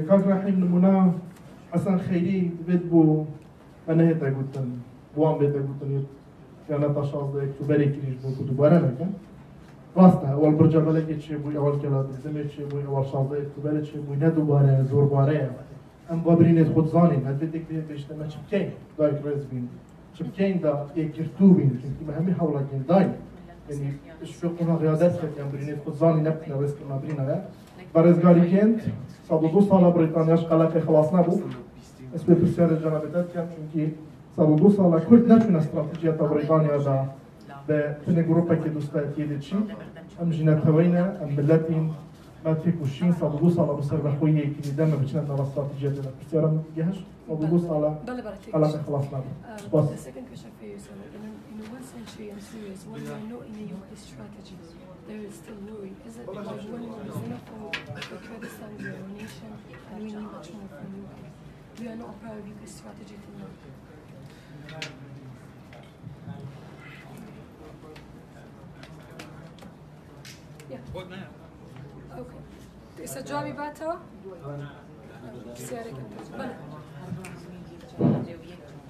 کاک ڕەحیم نمونە حەسەن خەیری دەبێت بۆ بەنەهێتە گوتن بۆوان بێتە گوتن یانە تا 16 ئۆکتۆبەرێکی ریش بۆ کو دووبارە نەکەن ڕاستە ئەوەڵ برجەبەلێکی چێ بووی ئەوەڵ کێڵاتزمێ چێ بووی ئەوەڵ 16 ئۆکتۆبەرە چێ بووی نە دووبارە زۆربارەیە ئەم بۆ برینێت خۆتزانین هەدێتێک بێ پێشتەمە چ بکەین دایک ڕێز بین چ بکەین دا یەکگرتوو بین چونکی بە هەمی هەوڵەکەین داین یعنی اشفقنا قیادت کردن برینێت خۆتزانی نەبکە ڕێزکردنا برینەوە بەڕێزگاریکێن 102 ساڵە بریتانیاش قەڵەکەی خلاص نەبوو ئەس پێ پرسیارە جەنابەتەت کرد چونکی 102 ساڵە کورد نەچوونە استراتیژیەتە بریتانیادا بە تنێک گروپێکی دوستایەتی دەچی ئەم ژنەتەوەینە ئەم ملەتین ما تێکوشین 102 ساڵە بەسەر بەخۆیەکی دەمە بچنێتە بە استراتیژیەتە پرسیارم گەهش 102 ساڵە قەڵەکەی خلاص نەبوو سپاس when we are not in a UK strategy, there is still worry. Is it because when we are enough for Kurdistan, we are a nation, and we need much more from UK? We are not a part of UK strategy till now. Yeah. What now? Okay. Is a job about to?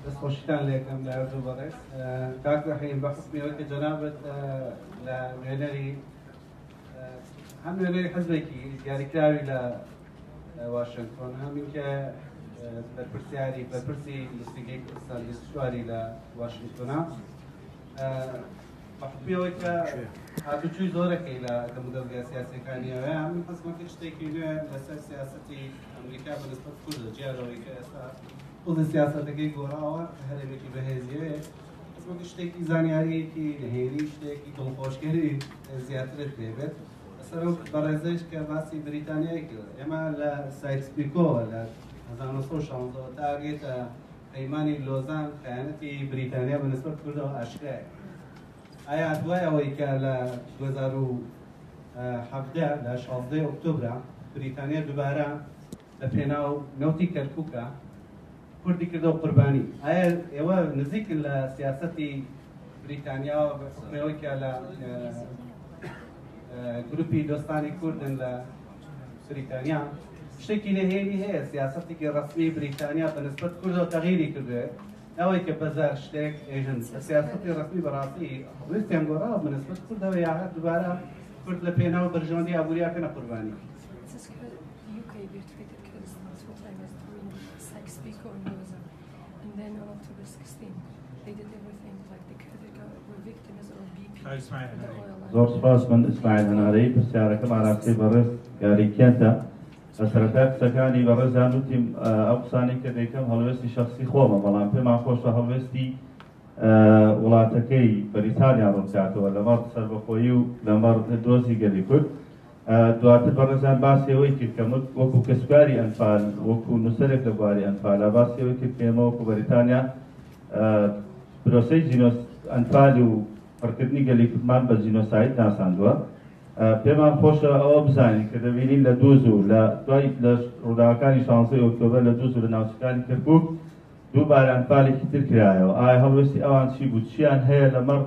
بس خوشتان لكم لأردو برس كاك رحيم بحكمي وكي جنابت لميونري هم ميونري حزبكي يعني كراوي لواشنطن هم إنك بالبرسياري بالبرسي لسيجي كردستان لسشواري لواشنطن بحكمي وكي هذا شو زورك إلى كمدرجة سياسية كانية هم حسب ما كشتكي لسر سياستي أمريكا بالنسبة لكل جيرو وكأسا خود سیاستەکەی گۆڕاوە هەرێمێکی بەهێزیەیە ئەسمە شتێکی زانیاریەکی نهێنی شتێکی دڵخۆشکەری زیاترت دەبێت ئەسەر بەڕێزەش کە باسی بریتانیای کرد ئێمە لە سایکسپیکۆوە لە 1960 تا ئەگەیتە پەیمانی لۆزان خەیانەتی بریتانیا بەنسبەت کوردەوە ئاشکرایە ئایا دوای ئەوەی کە لە 2017 لە 16 ئۆکتۆبرە بریتانیا دووبارە لە پێناو نەوتی کەرکووکە کوردی کردەوە قوربانی ئایا ئێوە نزیکن لە سیاسەتی بریتانیا و بەحکمەوەی کە لە گروپی دۆستانی کوردن لە بریتانیا شتێکی نهێنی هەیە سیاسەتێکی ڕەسمی بریتانیا بەنسبەت کوردەوە تەغییری کردوێ ئەوەی کە بەزار شتێک ئێژن سیاسەتی ڕەسمی بەڕاستی ویستیان گۆڕاوە بەنسبەت کوردەوە یا هەر دووبارە کورد لە پێناو بەرژەوەندی ئابووریاکەنە قوربانی And then on October 16, they did everything like the Kurdish were victims of BP. زۆر سپاس من ئیسماعیل هەنارەی پرسیارەکەم ئاراستەی بەڕێز یاریکێنتە لە سەرەتا قسەکانی بەڕێزان وتیم ئەو قسانی کە دەیکەم هەڵوێستی شەخسی خۆمە بەڵام پێمان خۆشە هەڵوێستی وڵاتەکەی بەریتانیا ڕووبداتەوە لەمەڕ سەربەخۆیی و لەمەڕ دۆزی گەلی کورد دواتر بەڕێزان باسیەوەی کرد کە وەکو کەسبکاری ئەنفال وەکو نووسەرێک لە بواری ئەنفالە باسیەوەی کرد پێمە وەکو بەریتانیا پرۆسەی ئەنفالی و پڕکردنی گەلی کوردمان بە جینۆساید ناساندووە پێمان خۆشە ئەوە بزانین کە دەبینین لە دووز و لە دوای لە ڕووداوەکانی 16 ئۆکتۆبەر لە دووز و لە ناوچەکانی کەرکووک دووبارە ئەنفالێکی تر کرایەوە ئایا هەڵوێستی ئەوان چی بوو چیان هەیە لەمەڕ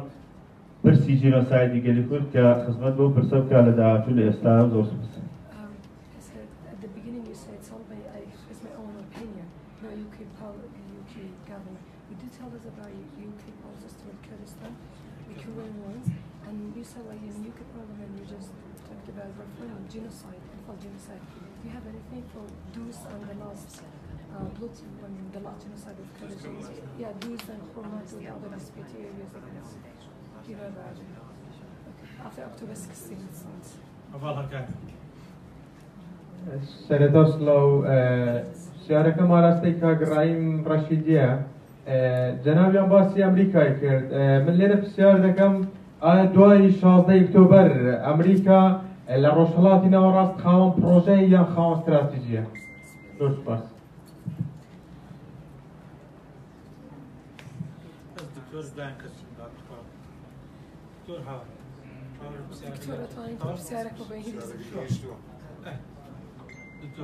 برسی جینۆسایدی گەلی کورد کە خزمەت بۆ پرسە بکە لە داهاتوو لە ئێستا زۆر سپاس genocide, genocide. Do you have anything for Dus and the last blood, the last genocide of Kurds? Yeah, Dus and Hormat and other disputed areas. Do you know about it? Okay. After October 16th. سەرەتا سڵاو سیارەکەم ئاراستەی کاگڕاییم ڕەشیدیە جەنابیان باسی ئەمریکای کرد من لێرە پرسیار دەکەم ئایا دوای 16 ئۆکتۆبەر ئەمریکا لە ڕۆژهەڵاتی ناوەڕاست خاوەن پرۆژەیە یان خاوەن استراتیژیە زۆر سپاس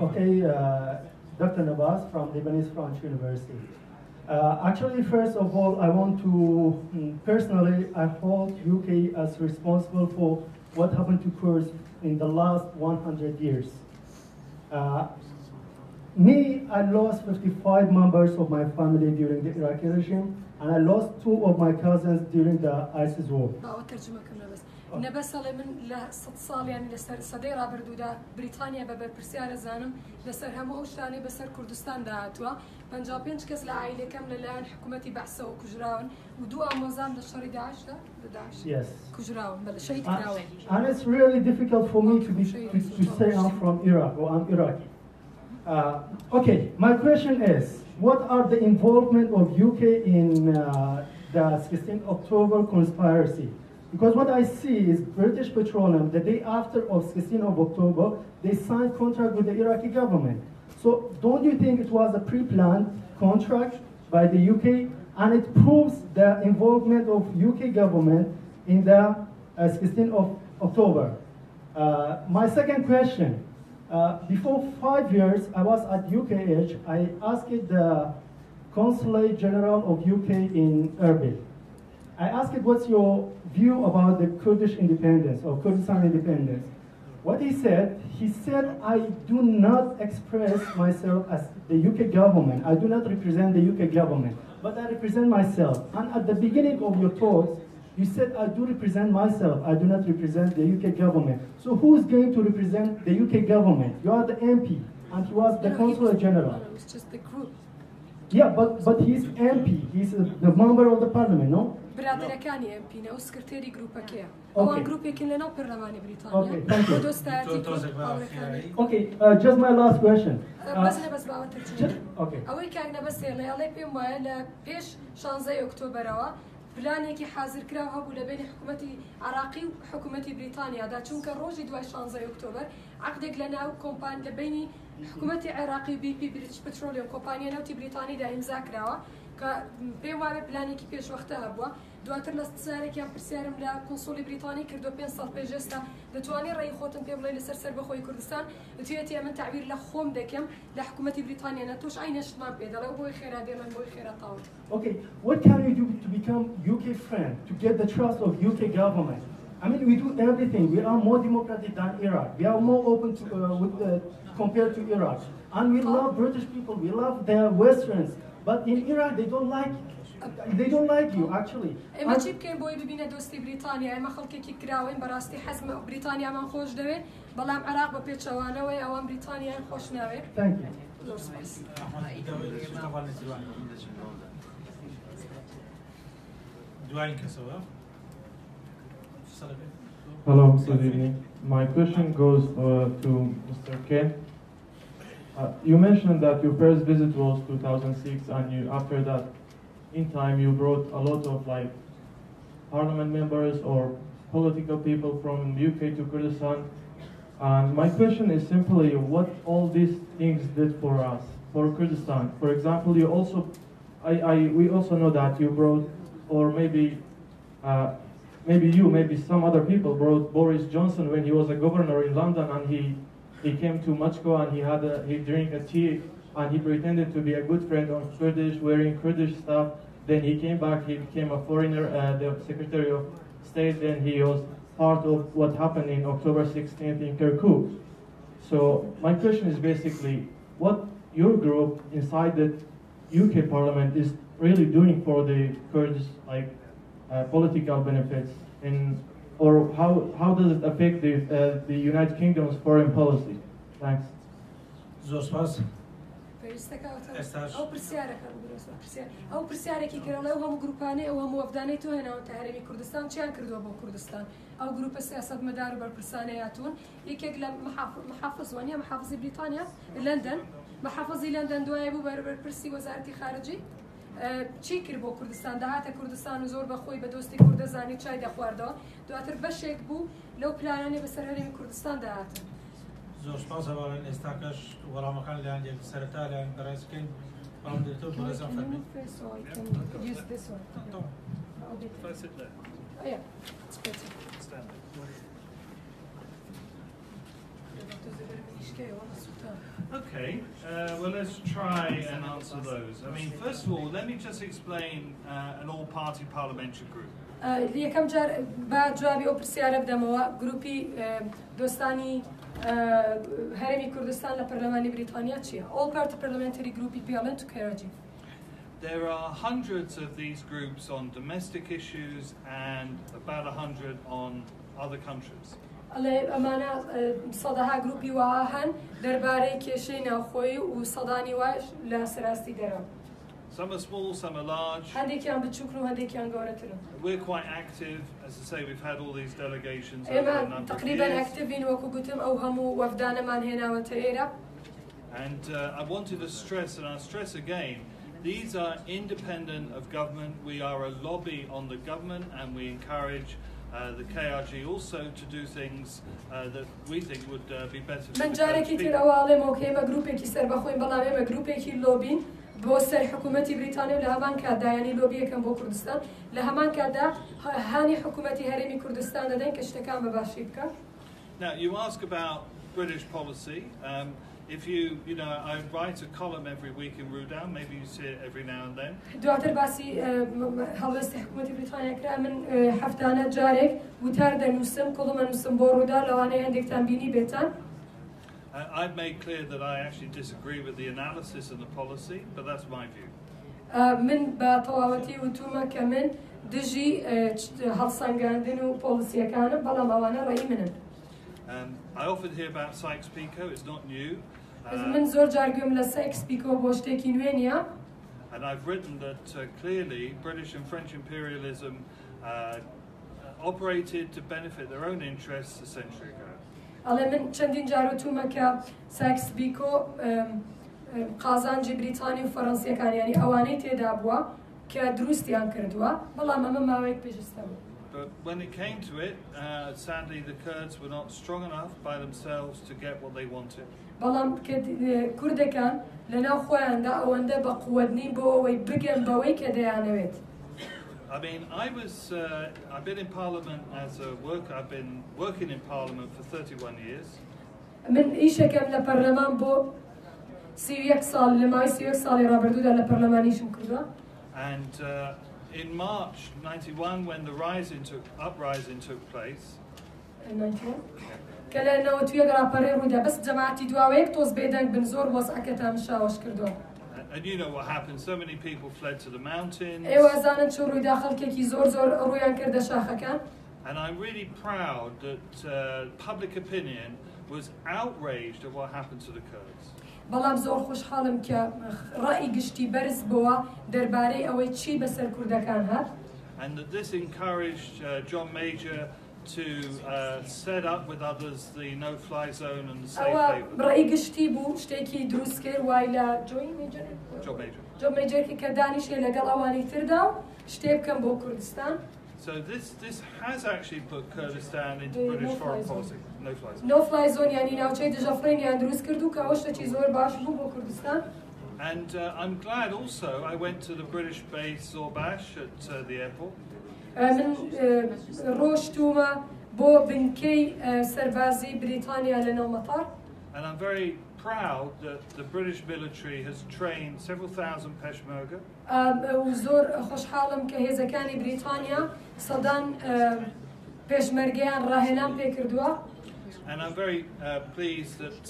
اوكي Dr. Nabas from Lebanese French University. Actually, first of all, I want to, personally, I hold UK as responsible for what happened to Kurds in the last 100 years. I lost 55 members of my family during the Iraqi regime, and I lost 2 of my cousins during the ISIS war. نەبەسەڵێ من لە 100 ساڵیان لەسەر سەدەی ڕابردوودا بریتانیا بە بەرپرسیارە زانم لەسەر هەموو ئەو شتانەی بەسەر کوردستان داهاتووە 55 کەس لە عائیلەکەم لەلایەن حکوومەتی بەعسەوە کوژراون و 2 ئامۆزام لە شەڕی داعشدا کوژراون بەڵێ شەهید کراون. And it's really difficult for me to say I'm from Iraq or I'm Iraqi. Okay, my question is, what are the involvement of UK in the 16th October conspiracy? Because what I see is British Petroleum, the day after of 16th of October, they signed contract with the Iraqi government. So don't you think it was a pre-planned contract by the UK? And it proves the involvement of UK government in the 16th of October. My second question, before 5 years, I was at UKH, I asked the Consulate General of UK in Erbil. I asked what's your view about the Kurdish independence or Kurdistan independence. What he said, I do not express myself as the UK government. I do not represent the UK government, but I represent myself. And at the beginning of your talks, you said, I do represent myself. I do not represent the UK government. So who's going to represent the UK government? You are the MP, and he was the Consul General. It was just the group. Yeah, but he's MP. He's the member of the parliament, no? برادەکانی ئەمپینە و سکرتێری گروپەکەیە ئەوان گروپێکن لەناو پەرلەمانی بریتانیا بۆ دۆستایەتی Okay, just my last question. بەس نەبەس باوەتر ئەوەی کاک نەبەسێ لەڵێ پێم وایە لە پێش 16 ئۆکتۆبەرەوە پلانێکی حازرکراو هەبوو لە بینی حکوومەتی عراقی و حکوومەتی بریتانیادا چونکە ڕۆژی دوای 16 ئۆکتۆبەر عقدێک لەناو کۆمپان لە بینی حکوومەتی عێراقی BP بریتیش پترۆلیۆم کۆمپانیە ناوتی بریتانیدا ئیمزا کراوە کە پێم وایە پلانێکی پێشوەختە هەبووە دواتر لە سارێکیان پرسیارم لە کۆنسۆلی بریتانی کردو 5 ساڵ پێش ئێستا دەتوانێت ڕێی خۆتم پێ بڵێ لەسەر سەربەخۆی کوردستان دەتوێتی من تعبیر لە خۆم دەکەم لە حکوومەتی بریتانیا تۆش ئاینەشتمان پێ دەڵێ بۆی خێرا دێڵێن بۆی خێرا تاوت. Okay, what can we do to become UK friend, to get the trust of UK government? I mean, we do everything. We are more democratic than Iraq. We are more open to, compared to Iraq. And we love British people. We love the Westerns. But in Iraq, they don't like you, actually. ئێمە چی بکەین بۆی ببینە دۆستی بریتانیا ئێمە خەڵکێکی کراوین بەڕاستی حەزمە بریتانیامان خۆش دەوێت بەڵام عێراق بە پێچەوانەوەی ئەوان بریتانیایان خۆش ناوێت. زۆر سپاس. Hello, good evening. My question goes to Mr. Ken. You mentioned that your first visit was 2006, and after that, in time, you brought a lot of parliament members or political people from UK to Kurdistan. And my question is simply what all these things did for us, for Kurdistan. For example, you also, we also know that you brought, or maybe some other people brought Boris Johnson when he was a governor in London, and he came to Machko and he drank a tea and he pretended to be a good friend of Kurdish, wearing Kurdish stuff. Then he came back, he became a foreigner, the Secretary of State, then he was part of what happened in October 16th in Kirkuk. So my question is basically what your group inside the UK Parliament is really doing for the Kurds, political benefits, or how does it affect the United Kingdom's foreign policy? Thanks. ئەو پرسیارێکی کردە لەو هەموو گروپانەی ئەو هەموو وەفدانەی تۆ هێناوەتە هەرێمی کوردستان چیان کردووە بۆ کوردستان ئەو گروپە سیاسەتمەدار و بەرپرسانەی هاتوون یەکێک لە محافظ وانە محافظی بریتانیا لەندەن محافظی لەندەن دوایە بوو بەرپرسی وەزارەتی خارجی چی کرد بۆ کوردستان داهاتە کوردستان و زۆر بەخۆی بە دۆستی کوردەزانی چای دەخواردەوە دواتر بەشێک بوو لەو پلانانەی بەسەر هەرێمی کوردستان داهاتن. زۆر سپاس هەواڵێن ئێستا کەش وەڵامەکان لایەن سەرەتا لایەن بەڕێز بکەین بەڵام دێتەوە بەڕێزان فەرمێن. Okay, well, let's try and answer those. I mean, first of all, let me just explain an all-party parliamentary group. یەکەم جار با جوابی ئەو پرسیارە بدەمەوە گروپی دۆستانی هەرێمی کوردستان لە پەرلەمانی بریتانیا چییە؟ All Party Parliamentary Group equivalent to KRG. There are hundreds of these groups on domestic issues and about 100 on other countries. ئەمانە سەدەها گروپی وها هەن دەربارەی کێشەی ناوخۆیی و سەدانی واش لە سەراستی دەرەوە. Some are small, some are large. هەندێکیان بچووکن و هەندێکیان گەورەترن. We're quite active, as I say, we've had all these delegations over ئێمە a number of تقریباً years. ئەکتیڤین وەکو گوتم ئەو هەموو وەفدانەمان هێناوەتە ئێرە. And I wanted to stress, and I'll stress again, these are independent of government. We are a lobby on the government, and we encourage the KRG also to do things that we think would be better for the من جارێکی تر ئەواڵێمەوە کە ئێمە گروپێکی سەربەخۆین بەڵام ئێمە گروپێکی لۆبین بۆ سەر حکوومەتی بریتانیا و لە هەمان کاتدا یعنی لۆبیەکەم بۆ کوردستان لە هەمان کاتدا هانی حکوومەتی هەرێمی کوردستان دەدەین کە شتەکان بەباشی بکات. Now you ask about British policy. If you know, I write a column every week in Rudown. Maybe you see it every now and then. دواتر باسی هەڵوێستی حکوومەتی بریتانیا کرا من هەفتانە جارێک وتار دەنووسم کۆڵمە نووسم بۆ ڕوودا لەوانەیە هەندێکتان بینی بێتان. I've made clear that I actually disagree with the analysis and the policy, but that's my view. من بە تەواوەتی وتومە کە من دژی هەڵسەنگاندن و پۆلیسیەکانم بەڵام ئەوانە ڕێی منن. I often hear about Sykes-Picot. It's not new. من زۆر جار گوێم لە Sykes-Picot بۆ شتێکی نوێ نییە. And I've written that clearly British and French imperialism operated to benefit their own interests a century ago. ئەڵێ من چەندین جار وتومە کە Sykes-Picot قازانجی بریتانی و فەڕەنسیەکانیانی ئەوانەی تێدا بووە کە دروستیان کردووە بەڵام ئەمە ماوەیەک پێشەستە بوو. But when it came to it, sadly the Kurds were not strong enough by themselves to get what they wanted. بەڵام کوردەکان لەناو خۆیاندا ئەوەندە بە قووەتنی بۆ ئەوەی بگەن بەوەی کە دەیانەوێت. I mean, I've been in Parliament as a worker. I've been working in Parliament for 31 years. من ئیشەکەم لە پەرلەمان بۆ 31 ساڵ لە ماوەی 31 ساڵی ڕابردوودا لە پەرلەمانیشم کردووە. And in March 91, when the uprising took place, کە لە 91 راپەڕێ ڕوویدا بەس جەماعەتی دواوەیەک تۆز بێدەنگ بن زۆر وەزعەکەتان شاوەش کردووە. And you know what happened, so many people fled to the mountains. ئێوە زانن چۆن ڕوویدا خەڵکێکی زۆر ڕوویان کردە شاخەکان. And I'm really proud that public opinion was outraged at what happened to the Kurds. بەڵام زۆر خۆشحاڵم کە ڕای گشتی بەرز بووە دەربارەی ئەوەی چی بەسەر کوردەکان هات. And that this encouraged John Major to set up with others the no-fly zone and the safe haven. ڕای گشتی بوو شتێکی دروست کرد وای لە John Major کە دانیشێ لەگەڵ ئەوانی تردا و شتێ بکەم بۆ کوردستان. So this has actually put Kurdistan into British foreign policy. No-fly zone. No-fly zone yani ناوچەی دژەفڕینیان دروست کرد و کە ئەوە شتێکی زۆر باش بوو بۆ کوردستان. And I'm glad also I went to the British base Zorbash at the airport. من ڕۆشتومە بۆ بنکەی سەربازی بریتانیا لەناو مەتار. And I'm very proud that the British military has trained several thousand Peshmerga. زۆر خۆشحاڵم کە هێزەکانی بریتانیا سەدان پێشمەرگەیان ڕاهێنان پێ کردووە. And I'm very pleased that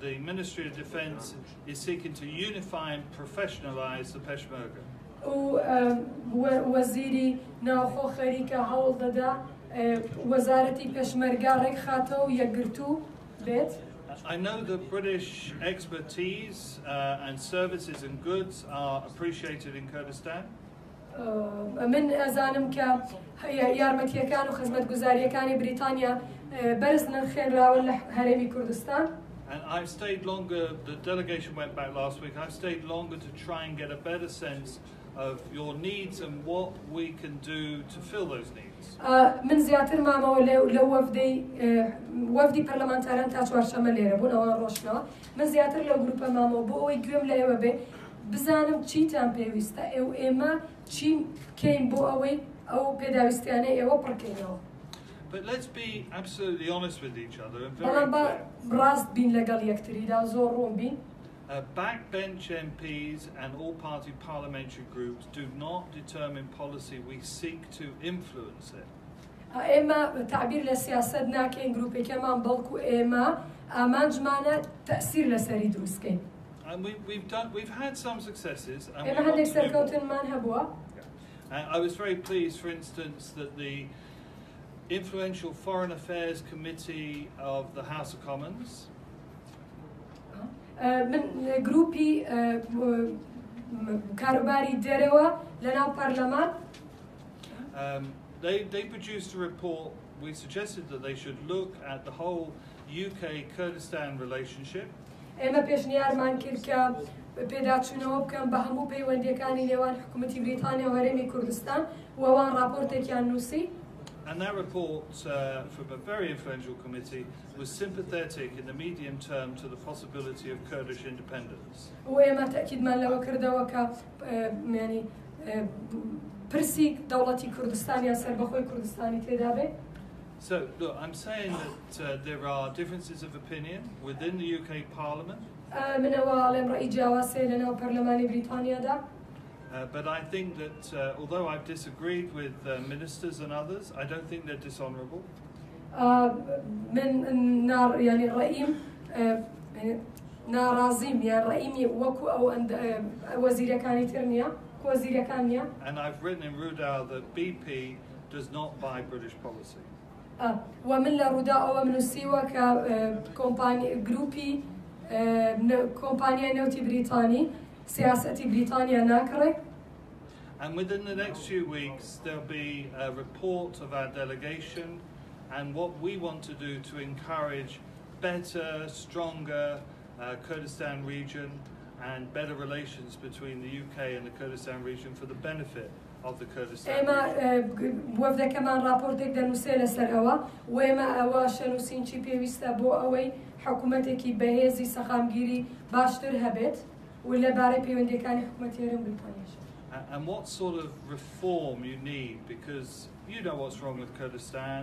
the Ministry of Defence is seeking to unify and professionalise the Peshmerga. وەزیری ناوخۆ خەریکە هەوڵ دەدا وەزارەتی پێشمەرگا ڕێک خاتەوە و یەکگرتوو بێت. I know that British expertise and services and goods are appreciated in Kurdistan. من ئەزانم کە یارمەتیەکان و خزمەتگوزاریەکانی بریتانیا بەرز نرخێنراون لە هەرێمی کوردستان. And I've stayed longer, the delegation went back last week, I've stayed longer to try and get a better sense of your needs and what we can do to fill those needs. من زیاتر مامەوە لە وەفدی پەرلەمانتاران تا چوارشەمە لێرە بوون ئەوان ڕۆشتنەوە. من زیاتر لە گروپە مامەوە بۆ ئەوەی گوێم لە ئێوە بێ بزانم چیتان پێویستە ئێمە چی بکەین بۆ ئەوەی ئەو پێداویستیانەی ئێوە پڕکەینەوە. But let's be absolutely honest with each other and very بەڵام بە clear. ڕاست بین لەگەڵ یەکتریدا زۆر ڕوون بین. Backbench MPs and all party parliamentary groups do not determine policy, we seek to influence it. ئێمە تعبیر لە سیاسەت ناکەین گروپێکەمان بەڵکو ئێمە ئامانجمانە تەئسیر لەسەری دروستکەین. And we've had some successes. ئێمە هەندێک سەرکەوتنمان هەبووە. I was very pleased, for instance, that the influential Foreign Affairs Committee of the House of Commons من گروپی کاروباری دەرەوە لەناو پەرلەمان they produced a report. We suggested that they should look at the whole UK-Kurdistan relationship. ئێمە پێشنیارمان کرد کە پێداچوونەوە بکەم بە هەموو پەیوەندیەکانی نێوان حکوومەتی بریتانیا و هەرێمی کوردستان و ئەوان راپۆرتێکیان نووسی. And that report from a very influential committee was sympathetic in the medium term to the possibility of Kurdish independence. وإما تأكيد ما لو كردوا يعني برسي دولة كردستان يا سربخوي كردستاني تدابه. So look, I'm saying that there are differences of opinion within the UK Parliament. من أول رأي جواسي لنا برلمان بريطانيا دا. But I think that although I've disagreed with ministers and others, I don't think they're dishonourable. من نار يعني الرئيم نارازيم يعني رئيمي وكو أو عند وزير كاني ترنيا وزير كانيا. And I've written in Rudal that BP does not buy British policy. ومن لروداء ومن السيوة ككومباني جروبي كومبانيا نوتي بريطاني سياسة بريطانيا ناكرة. And within the next few weeks, there'll be a report of our delegation and what we want to do to encourage better, stronger Kurdistan region and better relations between the UK and the Kurdistan region for the benefit of the Kurdistan region. إما وفد كمان رابورتك دنوسيل سرعوا وإما أواش نوسين شيء بيوستا بو أوي حكومتك بهذه سخامجيري باشتر هبت ولا باره بيوندي كان حكومتي رم بريطانيا. And what sort of reform you need, because you know what's wrong with Kurdistan.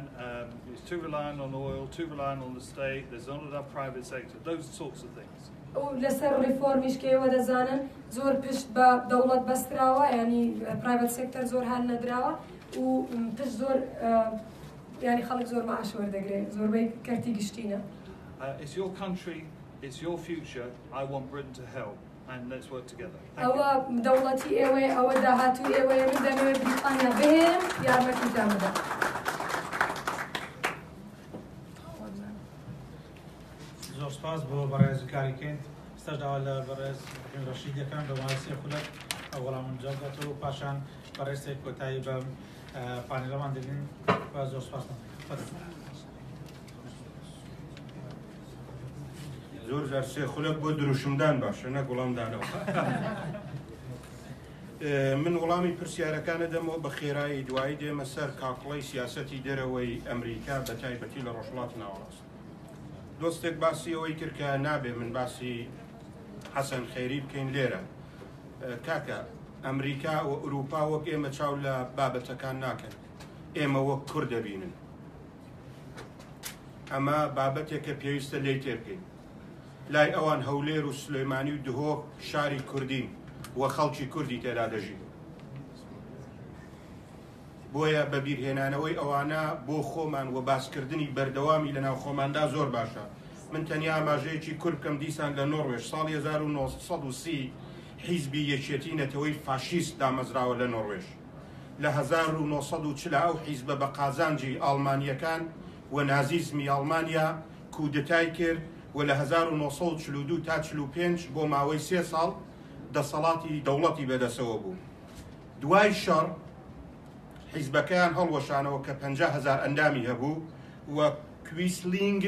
It's too reliant on oil, too reliant on the state. There's not enough private sector. Those sorts of things. ولسر ريفورميش كي ودا زانن زور بيش با دولة بستراوا يعني برايفت سيكتور زور هال ندراوا و بيش زور يعني خلق زور معاش وردقري زور بي كرتي قشتينا. It's your country, it's your future. I want Britain to help, and let's work together. أو دولتي إيوه أو دهاتو إيوه من دموي بريطانيا بهم يا مكي تامدا. زۆر سپاس بۆ بەڕێزکاریکەین ستاش داوا لە بەڕێز ڕەشیدەکان بە ماسی خولەت ئەوەڵام جاگاتەوە و پاشان بەڕێستێک کۆتایی بە پانێلەمان دەبین بە زۆر سپاس. زۆر جار سێ خولەک بۆ دروشمدان باشە نە گوڵامدانەوە. من وەڵامی پرسیارەکانە دەمەوە بە خێرایی دوایی دێمە سەر کاکڵەی سیاسەتی دەرەوەی ئەمریکا بە تایبەتی لە ڕۆژهەڵاتی ناوەڕاست. دۆستێک باسی ئەوەی کرد کە نابێ من باسی حەسەن خەیری بکەین لێرە. کاکە ئەمریکا و ئوروپا وەک ئێمە چاو لە بابەتەکان ناکەن. ئێمە وەک کورد دەبینن. ئەمە بابەتێکە پێویستە لێی تێبکەین. لای ئەوان هەولێر و سلێمانی و دهۆک شاری کوردین و خەڵکی کوردی تێدا دەژین. بۆیە بە بیرهێنانەوەی ئەوانە بۆ خۆمان و باسکردنی بەردەوامی لە ناو خۆماندا زۆر باشە. من تەنیا ئاماژەیەکی کورد بکەم دیسان لە نۆڕوێژ ساڵی 1930 حیزبی یەکێتی نەتەوەی فاشیست دامەزراوە لە نۆڕوێژ. لە 1940 ئەو حیزبە بە قازانجی ئەڵمانیەکان و نازیزمی ئەڵمانیا کودتای کرد و لە 1942 تا 45 بۆ ماوەی 3 ساڵ دەسەڵاتی دەوڵەتی بەدەسەوە بوو. دوای شەڕ حیزبەکەیان هەڵوەشانەوە کە 50,000 ئەندامی هەبوو و کویسلینگ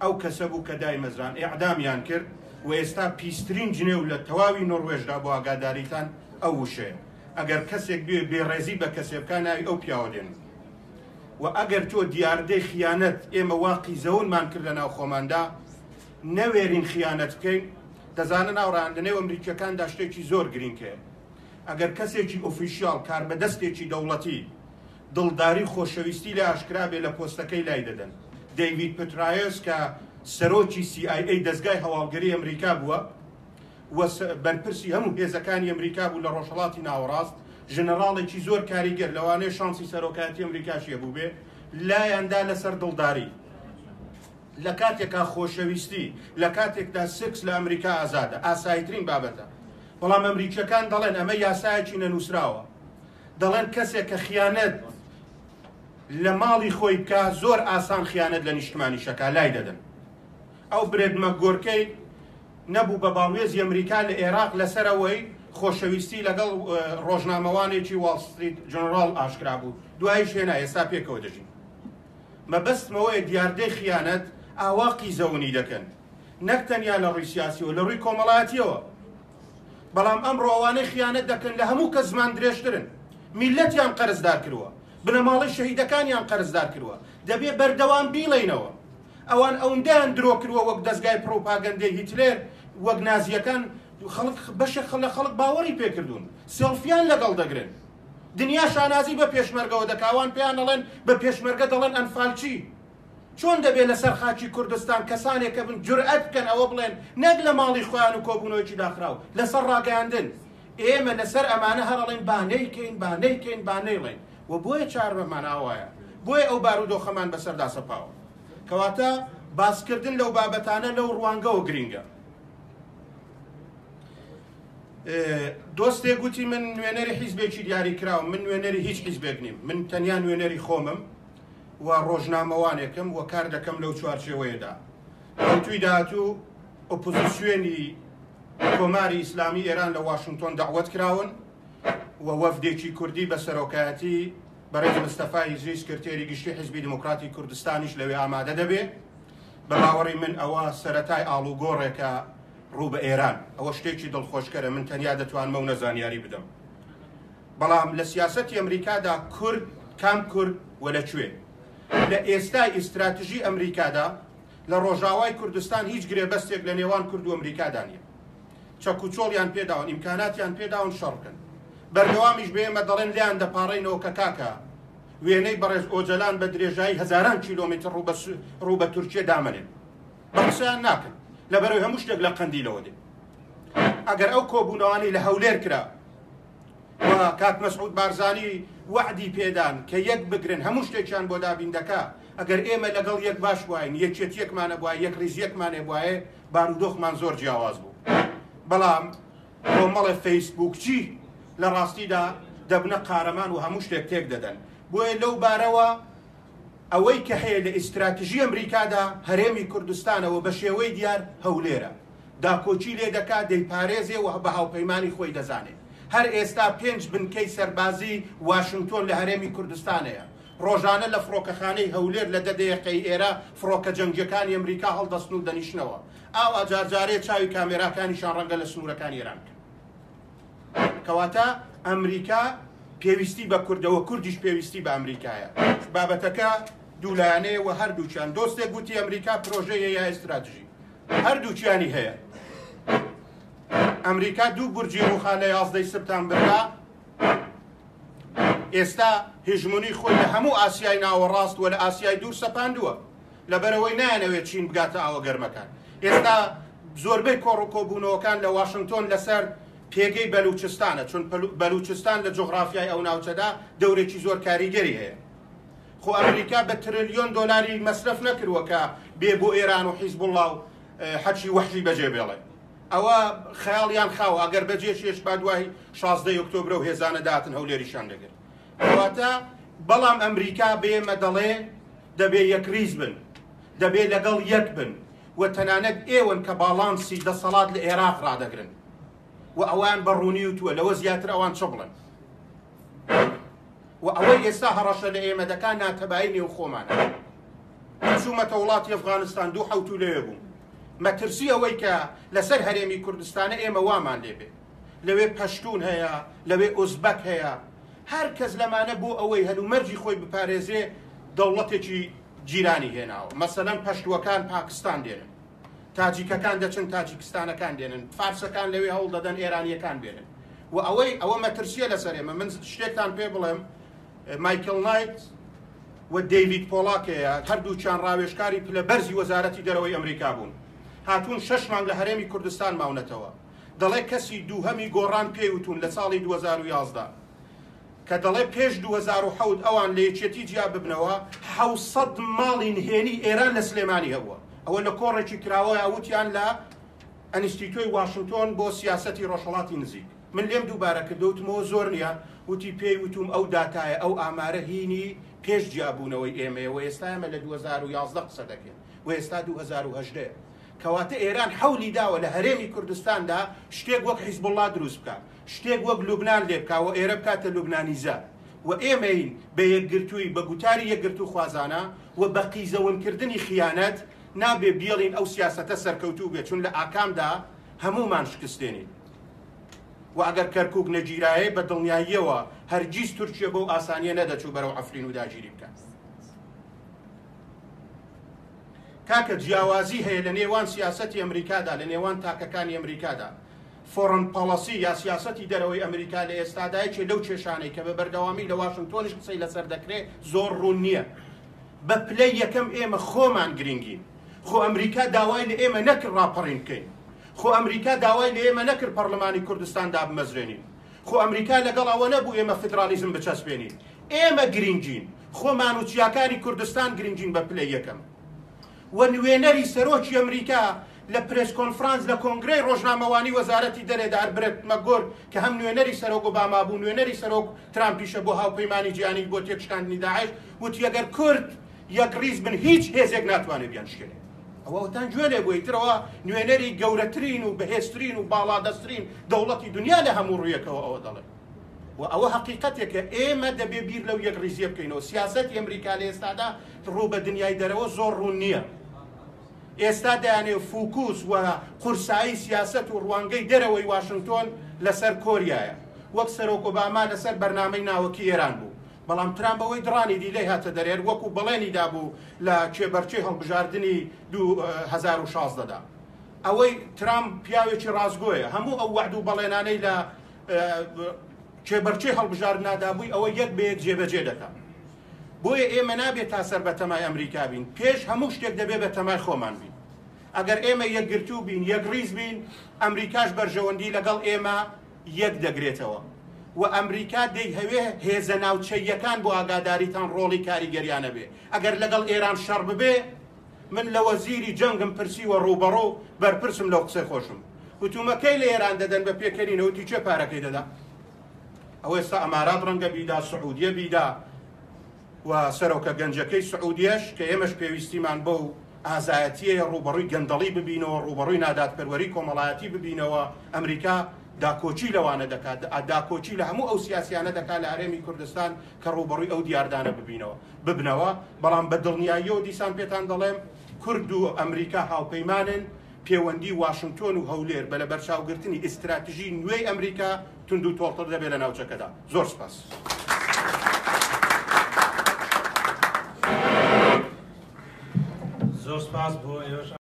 ئەو کەسە بوو کە دایمەزران ئیعدامیان کرد و ئێستا پیسترین جنێو لە تەواوی نۆڕوێژدا بۆ ئاگاداریتان ئەو وشەیە. ئەگەر کەسێک بێ بێڕێزی بە کەسێبکە ناوی ئەو پیاوە دێن و ئەگەر تۆ دیاردەی خیانەت ئێمە واقی زەونمان کرد لە ناو خۆماندا نەوێرین خیانەت بکەین. دەزانن ئاوڕان لە نێو ئەمریکیەکاندا شتێکی زۆر گرینگکەیە. ئەگەر کەسێکی ئۆفیشیال کار بەدەستێکی دەوڵەتی دڵداری خۆشەویستی لە ئاشکرا بێ لە پۆستەکەی لای دەدەن. دەیڤید پترایۆس کە سەرۆکی CIA دەستگای هەواڵگەری ئەمریکا بووە و بەرپرسی هەموو هێزەکانی ئەمریکا بوو لە ڕۆژهەڵاتی ناوەڕاست، ژنەراڵێکی زۆر کاریگەر لەوانەیە شانسی سەرۆکایەتی ئەمریکاشیە بوو بێ، لایەندا لەسەر دڵداری لە کاتێکا خۆشەویستی لە کاتێکدا سکس لە ئەمریکا ئازادە، ئاساییترین بابەتە. بەڵام ئەمریکیەکان دەڵێن ئەمە یاسایەکی نەنووسراوە، دەڵێن کەسێک کە خیانەت لە ماڵی خۆی بکە زۆر ئاسان خیانەت لە نیشتمانیشەکە لای دەدەن. ئەو برێدمە گۆرکەی نەبوو بە باڵێزی ئەمریکا لە عێراق لەسەرەوەی خۆشەویستی لەگەڵ ڕۆژنامەوانێکی واڵ ستریت جەنەڕاڵ ئاشکرا بوو، دوایش هێنا ئێستا پێکەوە دەژین. مەبەستمەوەی دیاردەی خیانەت ئاواقی زەونی دەکەن، نەک تەنیا لە ڕووی سیاسیەوە، لە ڕووی کۆمەڵایەتیەوە. بەڵام ئەمڕۆ ئەوانەی خیانەت دەکەن لە هەموو کە زمان درێژترن، میلەتیان قەرزدار کردووە، بنەماڵی شەهیدەکانیان قەرزدار کردووە، دەبێ بەردەوام بیڵێنەوە. ئەوان ئەوەندەیان درۆ کردووە وەک دەستگای پرۆپاگەندەی هیتلێر، وەک نازیەکان، بەشێک لە خەڵک باوەڕی پێکردوون، سێڵفیان لەگەڵ دەگرن. دنیا شانازی بە پێشمەرگەوە دەکاوان پێیان دەڵێن بە پێشمەرگە دەڵێن ئەنفالچی. چۆن دەبێت لەسەر خاکی کوردستان کەسانێکە بن جورئەت بکەن ئەوە بڵێن نەک لە ماڵی خۆیان و کۆبوونەوەیکی داخراو لەسەر ڕاگەیاندن، ئێمە لەسەر ئەمانە هەرڵێن بانەیکەین بانەیکەین بانەیڵێن، و بۆیە چارەماناوایە، بۆیە ئەو بارودۆخەمان بەسەردا سەپاوە. کەواتە باسکردن لەو بابەتانە لەو ڕوانگەوە گرینگە. دۆستێک گوتی من نوێنەری حیزبێکی دیاری کراوم، من نوێنەری هیچ حیزبێک نیم، من تەنیا نوێنەری خۆمم و ڕۆژنامەوانێکم و کار دەکەم لەو چوارچێوەیەدا. توی داهاتوو ئۆپۆزیسیۆنی کۆماری ئیسلامی ئێران لە واشنگتۆن داوەت کراون و وەفدێکی کوردی بە سەرۆکایەتی بەڕێز مستەفای زیری سکرتێری گشتی حیزبی دموکراتی کوردستانیش لەوێ ئامادە دەبێ. بە باوەڕی من ئەوە سەرەتای ئاڵوگۆڕێکە ڕوو بە ئێران، ئەوە شتێکی دڵخۆشکەرە، من تەنیا دەتوانمە و نەزانیاری بدەم. بەڵام لە سیاسەتی ئەمریکادا کورد کام کورد و لەکوێ لە ئێستای ئیستراتژی ئەمریکادا لە ڕۆژاوای کوردستان هیچ گرێبەستێک لە نێوان کورد و ئەمریکادا نیە. چەکوچۆڵیان پێداون، ئیمکاناتیان پێداون شەڕکن، بەردەوامیش بێمە دەڵێن لیان دەپاڕێنەوە کە کاکە وێنەی بەڕێز ئۆجەلان بە درێژایی هەزاران کیلۆمتر ڕوو بە تورکیە دامەنێن، بە قسەیان ناکەن لەبەرەوەی هەموو شتێک لە قەندیلەوە دێ. ئەگەر ئەو کۆبوونەوانی لە هەولێر کرا و کاک مەسعود بارزانی وعدی پێدان کە یەک بگرن هەموو شتێکیان بۆ دابین دەکا، ئەگەر ئێمە لەگەڵ یەک باش بواین، یەکێتیەکمانە بووە، یەک ڕیزیەکمانێ بواە، بارودۆخمان زۆر جیاواز بوو. بەڵام کۆمەڵە فەیسبوک چی لە ڕاستیدا دەبنە قارەمان و هەموو شتێک تێک دەدەن. بۆیە لەو بارەوە ئەوەی کە هەیە لە ئیستراتژی ئەمریکادا هەرێمی کوردستانەوە بە شێوەی دیار هەولێرە، داکۆچی لێ دەکات، دەیپارێزێ و بە هاوپەیمانی خۆی دەزانێت. هەر ئێستا 5 بنکەی سەربازی واشنگتۆن لە هەرێمی کوردستانەیە، ڕۆژانە لە فڕۆکەخانەی هەولێر لە دەدەیەقەی ئێرە فڕۆکە جەنگیەکانی ئەمریکا هەڵدەستن و دەنیشنەوە، ئاو ئاجارجارێ چاوی کامێراکانیشان ڕەنگە لە سنوورەکانی ئێران کرد. کەواتە ئەمریکا پێویستی بە کوردەوە، کوردیش پێویستی بە ئەمریکایە. بابەتەکە دوولایانەیە و هەردووچیان. دۆستێک گوتی ئەمریکا پرۆژەیە یا ئیستراتژی، هەردووچیانی هەیە. ئەمریکا دوو بورجی ڕووخان لە 11 سپتامبردا ئێستا هێژمونی خۆی لە هەموو ئاسیای ناوەڕاست و لە ئاسیای دوور سەپاندووە لەبەرەوەی نایەنەوێت چین بگاتە ئاوە گەرمەکان. ئێستا زۆربەی کۆڕووکۆبوونەوەکان لە واشنگتۆن لەسەر پێگەی بەلوچستانە، چون بەلوچستان لە جوغرافیای ئەو ناوچەدا دەورێکی زۆر کاریگەری هەیە. خۆ ئەمریکا بە تریلیۆن دۆلاری مەصرف نەکردووە کە بێ بۆ ئێران و حیزبوڵڵا و حەچی وەحشی بەجێ بێڵێ. ئەوە خەیاڵیان خاوە، ئەگەر بەجێ شێش با دوای 16 ئۆکتۆبر و هێزانە داتن هەولێریشان دەگرت. کەواتە بەڵام ئەمریکا بێمە دەڵێ دەبێ یەکریز بن، دەبێ لەگەڵ یەک بن و تەنانەت ئێوەن کە باڵانسی دەسەڵات لە عێراق ڕادەگرن و ئەوان بەڕوونی وتووە لەوە زیاتر ئەوان چ بڵن. و ئەوەی ئێستا هەڕەشە لە ئێمە دەکات ناتەبایی نێو خۆمانە. چوومەتە وڵاتی ئەفغانستان 2 حەوت لەوێ بووم، مەترسی ئەوەی کە لەسەر هەرێمی کوردستانە ئێمە وامان لێبێ، لەوێ پەشتون هەیە، لەوێ ئۆزبەک هەیە، هەر کەس لەمانە بۆ ئەوەی هەلومەرجی خۆی بپارێزێ دەوڵەتێکی جیرانی هێناوە. مەسەلەن پەشتوەکان پاکستان دێنن، تاجیکەکان دەچن تاجیکستانەکان دێنن، فارسەکان لەوێ هەوڵ دەدەن ئێرانیەکان بێنن و ئەوە مەترسیە لەسەر ئێمە. من شتێکتان پێ بڵێم، مایکل نایت و دەیڤید پۆڵاکەیە هەردووچیان ڕاوێژکاری پلە بەرزی وەزارەتی دەرەوەی ئەمریکا بوون هاتوون 6 مانگ لە هەرێمی کوردستان ماونەتەوە دەڵێ کەسی دووهەمی گۆڕان پێوتون لە ساڵی 2011 کە دەڵێ پێش 2007 ئەوان لە یەکێتی جیا ببنەوە 700 ماڵی نهێنی ئێران لە سلێمانی هەبووە ئەوە لە کۆڕێکی کراوەیە وتیان لە ئەنیستیتۆی واشنگتۆن بۆ سیاسەتی ڕۆژهەڵاتی نزیک من لێم دووبارە کردوتمەوە زۆر نییە وتی پێی وتم ئەو داتایە ئەو ئامارە هینی پێش جیابوونەوەی ئێمەیە و ئێستا ئێمە لە 2011 قسە دەکەین و ئێستا 2010 کەواتە ئێران حەولی داوە لە هەرێمی کوردستاندا شتێک وەک حیزبوڵڵا دروست بکە شتێک وەک لوبنان لێ بکە و ئێرە بکاتە لوبنانیزە و ئێمەین بە یەکگرتووی بە گوتاری یەکگرتو خوازانە و بە قیزەونکردنی خیانەت نابێ بیڵین ئەو سیاسەتە سەرکەوتوو بێت چون لە ئاکامدا هەمومان شکستێنین و ئەگەر کەرکووک نەگیرایە بە دڵنیاییەوە هەرگیز تورکیە بەو ئاسانیە نەدەچوو بەرەو عەفرین و داگیری بکات کاکە جیاوازی هەیە لە نێوان سیاسەتی ئەمریکادا لە نێوان تاکەکانی ئەمریکادا فۆرن پاڵەسی یا سیاسەتی دەرەوەی ئەمریکا لە ئێستادایەکی لەو کێشانەی کە بە بەردەوامی لە واشنگتۆنیش قسەی لەسەر دەکرێت زۆر ڕوون نییە بە پلەی یەکەم ئێمە خۆمان گرنگین خۆ ئەمریکا داوای لە ئێمە نەکرد ڕاپەڕین بکەین خۆ ئەمریکا داوای لە ئێمە نەکرد پەرلەمانی کوردستاندا بمەزرێنین خۆ ئەمریکا لەگەڵ ئەوە نەبوو ئێمە فدرالیزم بچەسپێنین ئێمە گرنگین خۆمان و چیاکانی کوردستان گرنگین بە پلەی یەکەم و نوێنەری سەرۆکی ئەمریکا لە پرێس کۆنفرانس لە کۆنگرەی ڕۆژنامەوانی وەزارەتی دەرێدا برێت مەگۆر کە هەم نوێنەری سەرۆک ئۆباما بوو نوێنەری سەرۆک ترامپیشە بۆ هاوپەیمانی جیهانی بۆ تێکشاندنی داعش وتی ئەگەر کورد یەک ڕیز بن هیچ هێزێک ناتوانێت بیان شکێنێ ئەوەتان گوێ لێ بۆی ترەوە نوێنەری گەورەترین و بەهێزترین و باڵادەسترین دەوڵەتی دنیا لە هەموو ڕوویەکەوە ئەوە دەڵێت و ئەوە حقیقەتێکە ئێمە دەبێ بیر لەو یەک ڕیزیە بکەینەوە سیاسەتی ئەمریکا لە ئێستادا ڕوو بە دنیای دەرەوە زۆر ڕوون نییە ئێستا دەیانێ فوکوس و قورسایی سیاسەت و ڕوانگەی دەرەوەی واشنگتۆن لەسەر کۆریایە وەک سەرۆک ئۆباما لەسەر بەرنامەی ناوەکی ئێران بوو بەڵام ترامپ بەوەی دڕانی دیلەی هاتە دەرێر وەکو بەڵێنی دابوو لە کێبەرچەی هەڵبژاردننی 2016دا ئەوەی ترامپ پیاوێکی ڕازگۆیە هەموو ئەو وعد و بەڵێنانەی لە کێبەرچەی هەڵبژاردننادا بووی ئەوە یەک بە یەک جێبەجێ دەکات بۆیە ئێمە نابێت تا سەر بە تەمای ئەمریکا بین پێش هەموو شتێک دەبێت بە تەمای خۆمان بین ئەگەر ئێمە یەکگرتوو بین یەک ڕیز بین ئەمریکاش بەرژەوەندی لەگەڵ ئێمە یەک دەگرێتەوە و ئەمریکا دەیهەوێ هێزە ناوچەیەکان بۆ ئاگاداریتان ڕۆڵی کاریگەریانە بێ ئەگەر لەگەڵ ئێران شەڕ ببێ من لە وەزیری جەنگم پرسیوە ڕووبەڕۆ بەرپرسم لەو قسەی خۆشم وتومەکەی لە ئێران دەدەن بە پێکەنینەوەتی چێ پارەکەی دەدا ئەوە ئێستا ئەمارات ڕەنگە بیدا سعودیە بیدا و سەرۆکە گەنجەکەی سعودیەش کە ئێمەش پێویستیمان بۆ ئازایەتیە ڕوبەڕووی گەندەڵی ببینەوە ڕوبەڕووی نادادپەروەری کۆمەڵایەتی ببینەوە ئەمریکا داکۆچی لەوانە دەکات داکۆچی لە هەموو ئەو سیاسیانە دەکات لە هەرێمی کوردستان کە ڕوبەڕووی ئەو دیاردانە ببنەوە بەڵام بە دڵنیاییەوە دیسان پێتان دەڵێم کورد و ئەمریکا هاوپەیمانن پەیوەندی واشنگتۆن و هەولێر بە لە بەرچاوگرتنی ئیستراتیژی نوێی ئەمریکا تونند و تۆڵتر دەبێت لە ناوچەکەدا زۆر سپاس زۆر سپاس بۆ ئێوەش